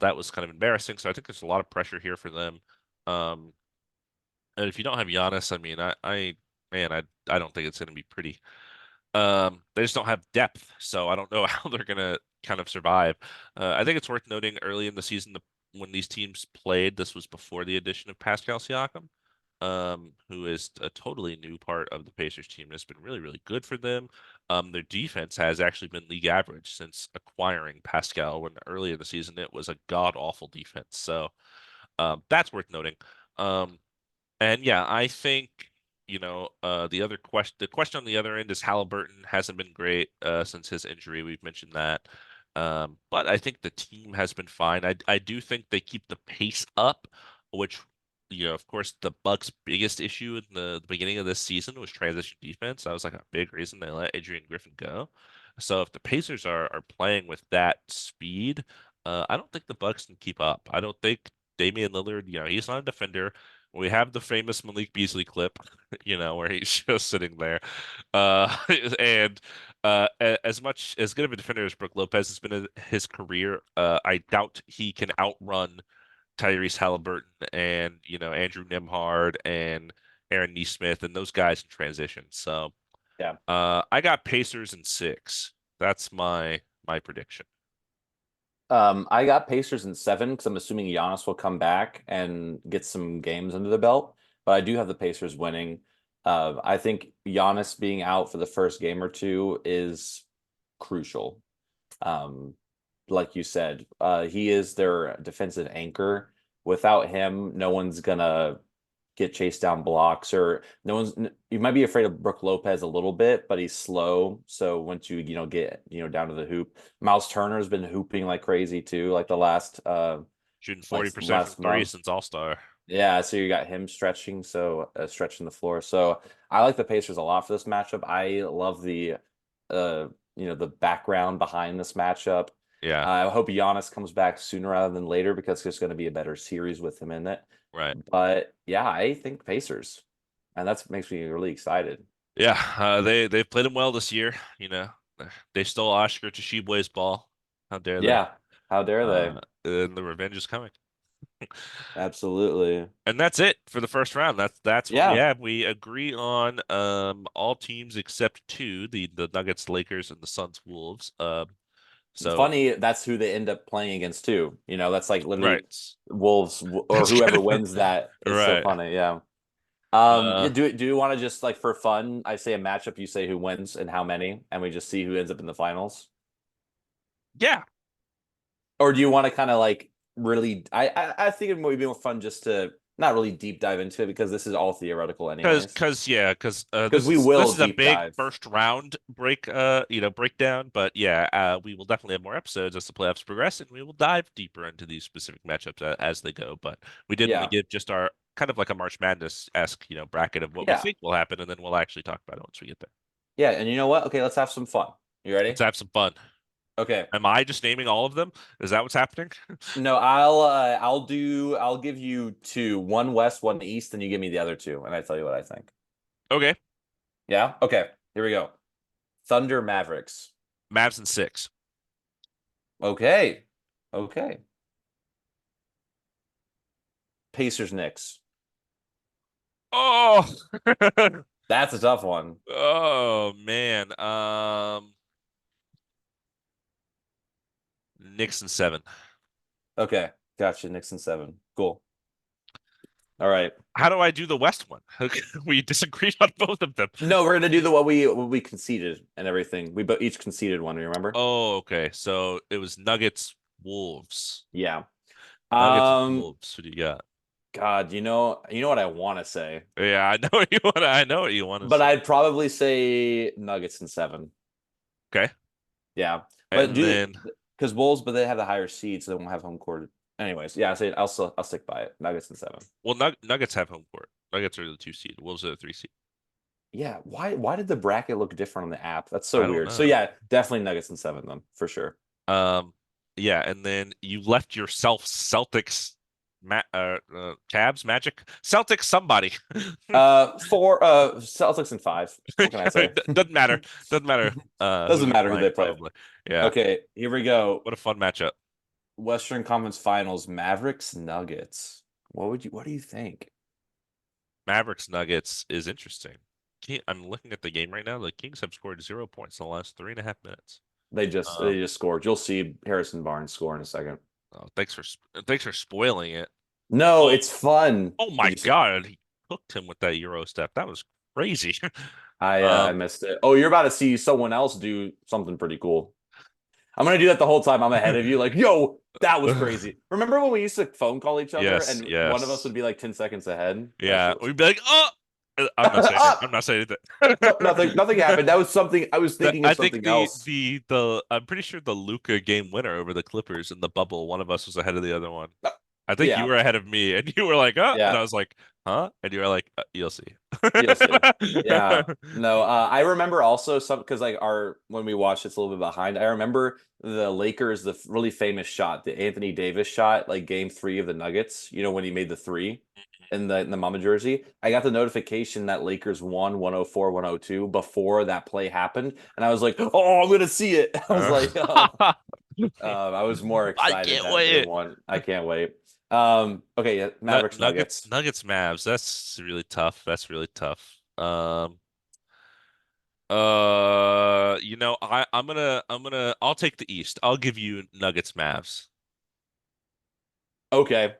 That was kind of embarrassing. So I think there's a lot of pressure here for them. Um, and if you don't have Giannis, I mean, man, I don't think it's going to be pretty. They just don't have depth, so I don't know how they're going to kind of survive. I think it's worth noting early in the season when these teams played, this was before the addition of Pascal Siakam, who is a totally new part of the Pacers team and has been really, really good for them. Their defense has actually been league average since acquiring Pascal, when early in the season it was a god-awful defense. So that's worth noting. Um, and yeah, I think, the question on the other end is Halliburton hasn't been great since his injury. We've mentioned that. But I think the team has been fine. I do think they keep the pace up, which, of course, the Bucks' biggest issue in the beginning of this season was transition defense. That was like a big reason they let Adrian Griffin go. So if the Pacers are playing with that speed, I don't think the Bucks can keep up. I don't think Damian Lillard, he's not a defender. We have the famous Malik Beasley clip, where he's just sitting there. Uh, and as much as good of a defender as Brook Lopez has been in his career, I doubt he can outrun Tyrese Halliburton and, Andrew Nembhard and Aaron Nesmith and those guys in transition. So Yeah. I got Pacers in six. That's my prediction. I got Pacers in seven because I'm assuming Giannis will come back and get some games under the belt. But I do have the Pacers winning. I think Giannis being out for the first game or two is crucial. Um, like you said, he is their defensive anchor. Without him, no one's gonna get chased down blocks, or no one's you might be afraid of Brook Lopez a little bit, but he's slow. So once you get down to the hoop, Miles Turner's been hooping like crazy too, like the last Shooting like 40% from last three month. since All-Star. Yeah, so you got him stretching, so stretching the floor. So I like the Pacers a lot for this matchup. I love uh the background behind this matchup. Yeah, I hope Giannis comes back sooner rather than later because there's going to be a better series with him in it. right. But yeah, I think Pacers, and that makes me really excited. Yeah, they've played him well this year. They stole Oscar Tshiebwe's ball. How dare they? Yeah, how dare they? And the revenge is coming. Absolutely. And that's it for the first round. That's what we Yeah, have. We agree on all teams except two, the Nuggets, Lakers, and the Suns, Wolves. So funny. That's who they end up playing against too. That's like literally right, Wolves or that's whoever kind of wins that. It's so right. funny. Yeah. Yeah, Uh, do you want to just like for fun? I say a matchup, you say who wins and how many, and we just see who ends up in the finals. yeah, Or do you want to kind of like really? I think it would be more fun just to not really deep dive into it because this is all theoretical, because anyways. because yeah, because Because this we is this will is a deep big dive. first round breakdown. But yeah, we will definitely have more episodes as the playoffs progress, and we will dive deeper into these specific matchups as they go. But we did want to Yeah, give just our kind of like a March Madness-esque, bracket of what we yeah, think will happen, and then we'll actually talk about it once we get there. yeah. And you know what? Okay, let's have some fun. You Let's ready? have some fun. Okay. Am I just naming all of them? Is that what's happening? No, I'll give you two, one West, one East, and you give me the other two, and I tell you what I think. Okay. Yeah? Okay. Here we go. Thunder Mavericks. Mavs in 6. Okay. Okay. Pacers Knicks. Oh. That's a tough one. Oh man. Knicks in 7. Okay. Gotcha. Knicks in 7. Cool. All right. How do I do the West one? We disagreed on both of them. No, we're gonna do the what we conceded and everything. We each conceded one, remember? Oh, okay. So it was Nuggets, Wolves. Yeah. Nuggets, Um, Wolves. What do you got? God, you know what I want to say, Yeah, I know what you want. I know what you want to but say. I'd probably say Nuggets in 7. Okay. Yeah, but And do then, because Wolves, but they have the higher seed, so they won't have home court. Anyways, yeah, I'll stick by it. Nuggets in 7. well, Nuggets have home court. Nuggets are the 2 seed. Wolves are the 3 seed. Yeah, why did the bracket look different on the app? That's so I don't weird. So know. yeah, definitely Nuggets in 7 then for sure. Um, yeah, and then you left yourself Celtics, Cavs, Magic, Celtics, somebody. For Celtics in 5. What can I say? Doesn't matter. Doesn't matter. Who Doesn't they're matter who playing, they play. probably. Yeah. Okay, here we go. What a fun matchup. Western Conference Finals, Mavericks, Nuggets. What do you think? Mavericks Nuggets is interesting. I'm looking at the game right now. The Kings have scored 0 points in the last 3.5 minutes. They just scored. You'll see Harrison Barnes score in a second. Oh, thanks for spoiling it. No, Oh, it's fun. oh Did my you see? God, he hooked him with that Euro step. That was crazy. I missed it. Oh, you're about to see someone else do something pretty cool. I'm gonna do that the whole time. I'm ahead of you. Like, yo, that was crazy. Remember when we used to phone call each other Yes, and one of us yes. would be like 10 seconds ahead? That Yeah, shit was we'd be like, oh, I'm not saying it. I'm ah! not saying No, it. nothing happened. That was something I was thinking I of think something else. the I'm pretty sure the Luca game winner over the Clippers in the bubble, one of us was ahead of the other one. Uh, I think you Yeah, were ahead of me, and you were like, and yeah. I was like, huh? And you were like, you'll see. You'll see. Yeah. No, I remember also some because like our when we watched it's a little bit behind. I remember the Lakers, the really famous shot, the Anthony Davis shot, like game 3 of the Nuggets, when he made the three in the Mama jersey. I got the notification that Lakers won 104-102 before that play happened. And I was like, oh, I'm gonna see it. I was like, I was more I excited can't that they wait. won. I can't wait. Okay, yeah, Mavericks Nuggets. Nuggets, Mavs. That's really tough. That's really tough. I'll take the East. I'll give you Nuggets, Mavs Okay.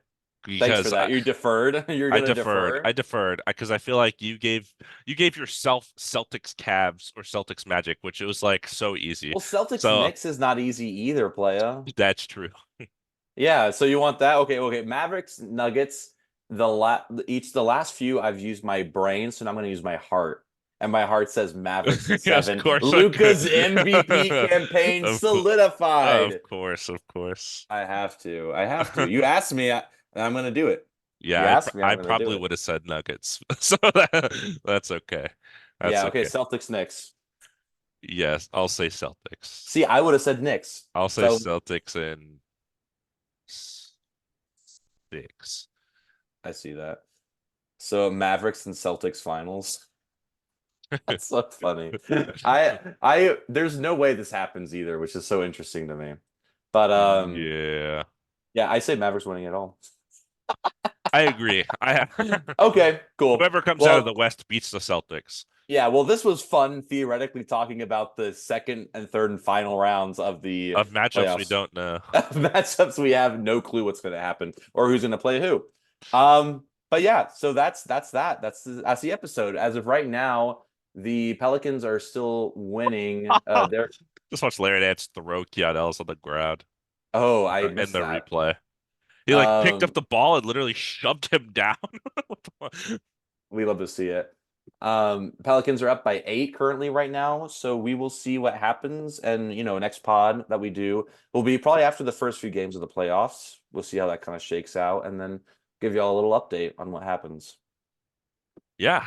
Thanks for because that. You deferred. You're I gonna deferred. defer. I deferred because I feel like you gave yourself Celtics Cavs or Celtics Magic, which it was like so easy. Well, Celtics So Knicks is not easy either, playa. that's true. Yeah, so you want that? Okay, okay. Mavericks, Nuggets, the last few I've used my brain, so now I'm gonna use my heart. And my heart says Mavericks in Yes, of 7. course I could. Luca's MVP campaign Of solidified. course, of course. I have to. I have to. You asked me, I'm gonna do it. You Yeah, asked me, I I'm gonna do probably it. would have said Nuggets, so that's okay. That's Yeah, okay, okay. Celtics, Knicks. Yes, I'll say Celtics. See, I would have said Knicks. I'll say So Celtics in 6. I see that. So Mavericks and Celtics finals. That's so funny. There's no way this happens either, which is so interesting to me. But Yeah, yeah, I say Mavericks winning it all. I agree. Okay, cool. Whoever comes out of the Well, West beats the Celtics. yeah, well, this was fun theoretically talking about the second and third and final rounds of the Of matchups we playoffs. don't know. Matchups we have no clue what's going to happen or who's going to play who. But yeah, so that's that. That's the episode. As of right now, the Pelicans are still winning. They're Just watch Larry Nance throw Keanu on the ground I in missed the that. replay. He like picked up Um, the ball and literally shoved him down. we love to see it. Pelicans are up by 8 currently right now, so we will see what happens. And next pod that we do will be probably after the first few games of the playoffs. We'll see how that kind of shakes out, and then give y'all a little update on what happens. Yeah.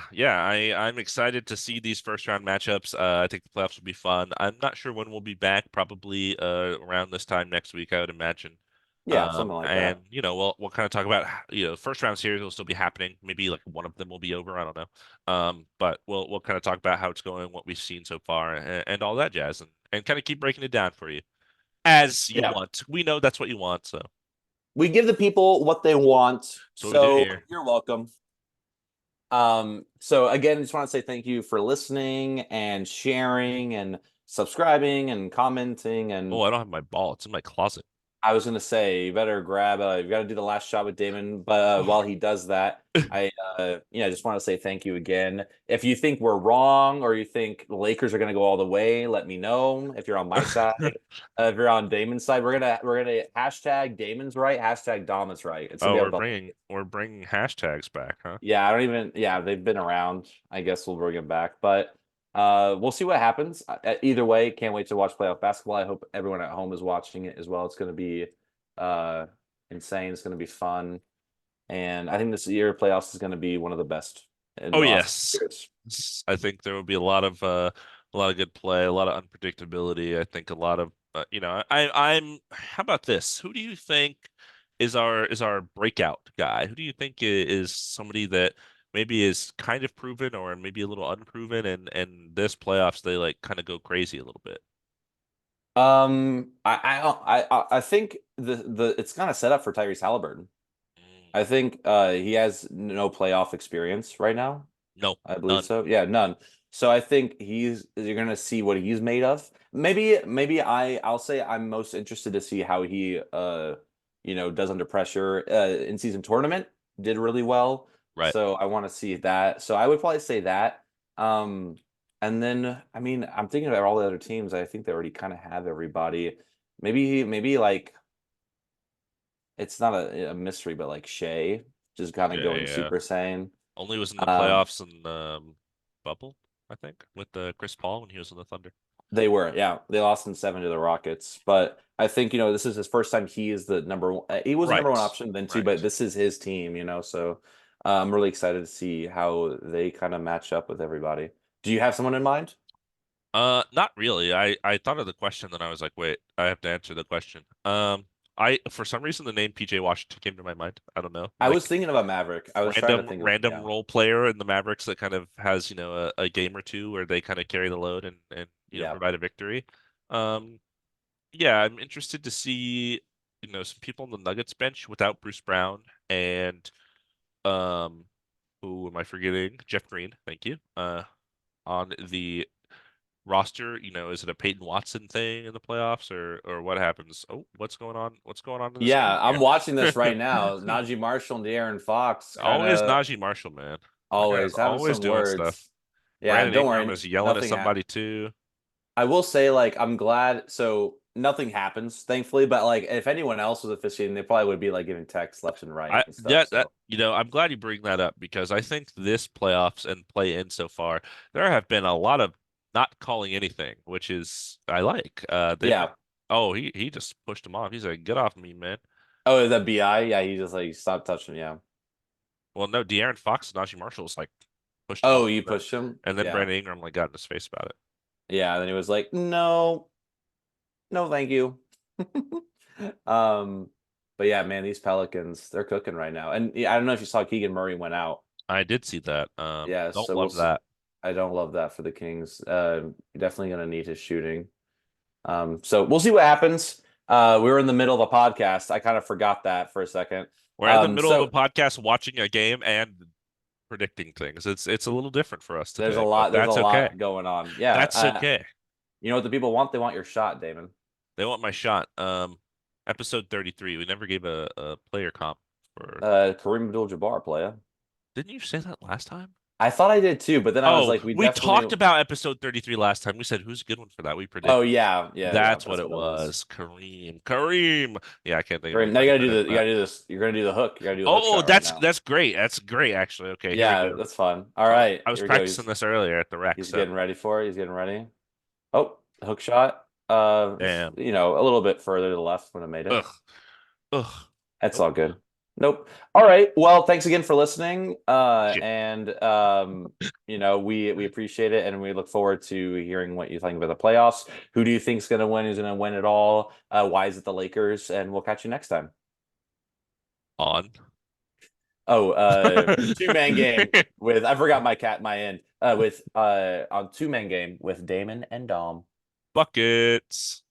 I'm excited to see these first round matchups. I think the playoffs will be fun. I'm not sure when we'll be back. Probably around this time next week, I would imagine. Yeah, something like And that. we'll kind of talk about first round series will still be happening. Maybe like one of them will be over. I don't know. But we'll kind of talk about how it's going, what we've seen so far, and all that jazz, and kind of keep breaking it down for you as you Yeah. want. We know that's what you want, so We give the people what they want, that's what we do so here. you're welcome. So again, just want to say thank you for listening and sharing and subscribing and commenting. Oh, And I don't have my ball. It's in my closet. I was gonna say you better grab you gotta do the last shot with Damon, but while he does that, I just want to say thank you again. If you think we're wrong or you think the Lakers are gonna go all the way, let me know. If you're on my side, if you're on Damon's side, we're gonna hashtag Damon's right, hashtag Dom is right. It's gonna Oh, be we're about bringing hashtags back, huh? yeah, I don't even yeah, they've been around. I guess we'll bring them back. But we'll see what happens. Either way, can't wait to watch playoff basketball. I hope everyone at home is watching it as well. It's gonna be uh insane. It's gonna be fun. And I think this year playoffs is gonna be one of the best in Oh the last yes. years. I think there will be a lot of good play, a lot of unpredictability. I think a lot of I'm how about this? Who do you think is our breakout guy? Who do you think is somebody that maybe is kind of proven or maybe a little unproven and this playoffs they like kind of go crazy a little bit. I think the it's kind of set up for Tyrese Halliburton. Mm, I think he has no playoff experience right now. no, I believe none. so. Yeah, none. So I think you're gonna see what he's made of. Maybe I'll say I'm most interested to see how he does under pressure. In season tournament did really well. Right. So I want to see that. So I would probably say that. Um and then I mean I'm thinking about all the other teams. I think they already kind of have everybody. Maybe like it's not a mystery, but like Shea just kind of Yeah, going yeah. Super Saiyan. Only was in the Um playoffs and bubble, I think, with Chris Paul when he was in the Thunder. They were, yeah. They lost in seven to the Rockets, but I think this is his first time. He is the number one. He was the number one Right. option then too, but Right. this is his team, So I'm really excited to see how they kind of match up with everybody. Do you have someone in mind? Not really. I thought of the question, then I was like, wait, I have to answer the question. I for some reason the name PJ Washington came to my mind. I don't know, I was like thinking about Maverick. I was trying to random think of random yeah, role player in the Mavericks that kind of has a game or two where they kind of carry the load and yeah. provide a victory. Um, yeah, I'm interested to see some people on the Nuggets bench without Bruce Brown and um, who am I forgetting? Jeff Green, thank you. On the roster? Is it a Peyton Watson thing in the playoffs or what happens? Oh, what's going on? What's going on in the Yeah, screen I'm here? watching this right now. Najee Marshall and De'Aaron Fox kind Always of Najee Marshall, man. My guy's always having always some doing stuff. words. Yeah, Brandon don't Ingram worry, is yelling at nothing happened. somebody too. I will say, like, I'm glad. So nothing happens, thankfully. But like, if anyone else was officiating, they probably would be like giving texts left and right I and stuff. that So I'm glad you bring that up because I think this playoffs and play in so far, there have been a lot of not calling anything, which is I like. They've been yeah. oh he just pushed him off. He's like, get off me, man. Oh, is that Bi? Yeah, he just like stopped touching. Yeah. Well, no, De'Aaron Fox and Najee Marshall's like pushed him Oh, off, you pushed him. and then Yeah. Brandon Ingram like got in his face about it. Yeah. Then he was like, no, no, thank you. um, but yeah, man, these Pelicans, they're cooking right now. And yeah, I don't know if you saw Keegan Murray went out. I did see that. Yeah, Don't so love that. I don't love that for the Kings. Definitely gonna need his shooting. So we'll see what happens. We were in the middle of a podcast. I kind of forgot that for a second. We're in the middle of a So podcast watching a game and predicting things. It's a little different for us today, but there's a that's okay. lot going on. Yeah. That's okay. You know what the people want? They want your shot, Damon. They want my shot. Episode 33. We never gave a player comp for. Kareem Abdul-Jabbar player. Didn't you say that last time? I thought I did too, but then I was Oh, like, we we definitely. talked about episode 33 last time. We said who's a good one for that. We Oh predicted. yeah, yeah, yeah. That's what That's it what it was. was. Kareem. Kareem. Yeah, I can't think of Kareem, any now better you than gotta do this. You're gonna do the hook. You gotta do the hook Oh, shot right that's now. that's great. That's great, actually. Okay, here we Yeah, go. that's fun. All I was, right, I was here we go. practicing this earlier at the rec, He's so getting ready for it. He's getting ready. Oh, hook shot. damn. A little bit further to the left when I made it. Ugh. Ugh. That's Nope. all good. Nope. All right. Well, thanks again for listening. Shit. And we appreciate it, and we look forward to hearing what you think about the playoffs. Who do you think's going to win? Who's going to win it all? Why is it the Lakers? And we'll catch you next time. On. Oh, two-man game with I forgot my end with on two-man game with Damon and Dom. Buckets.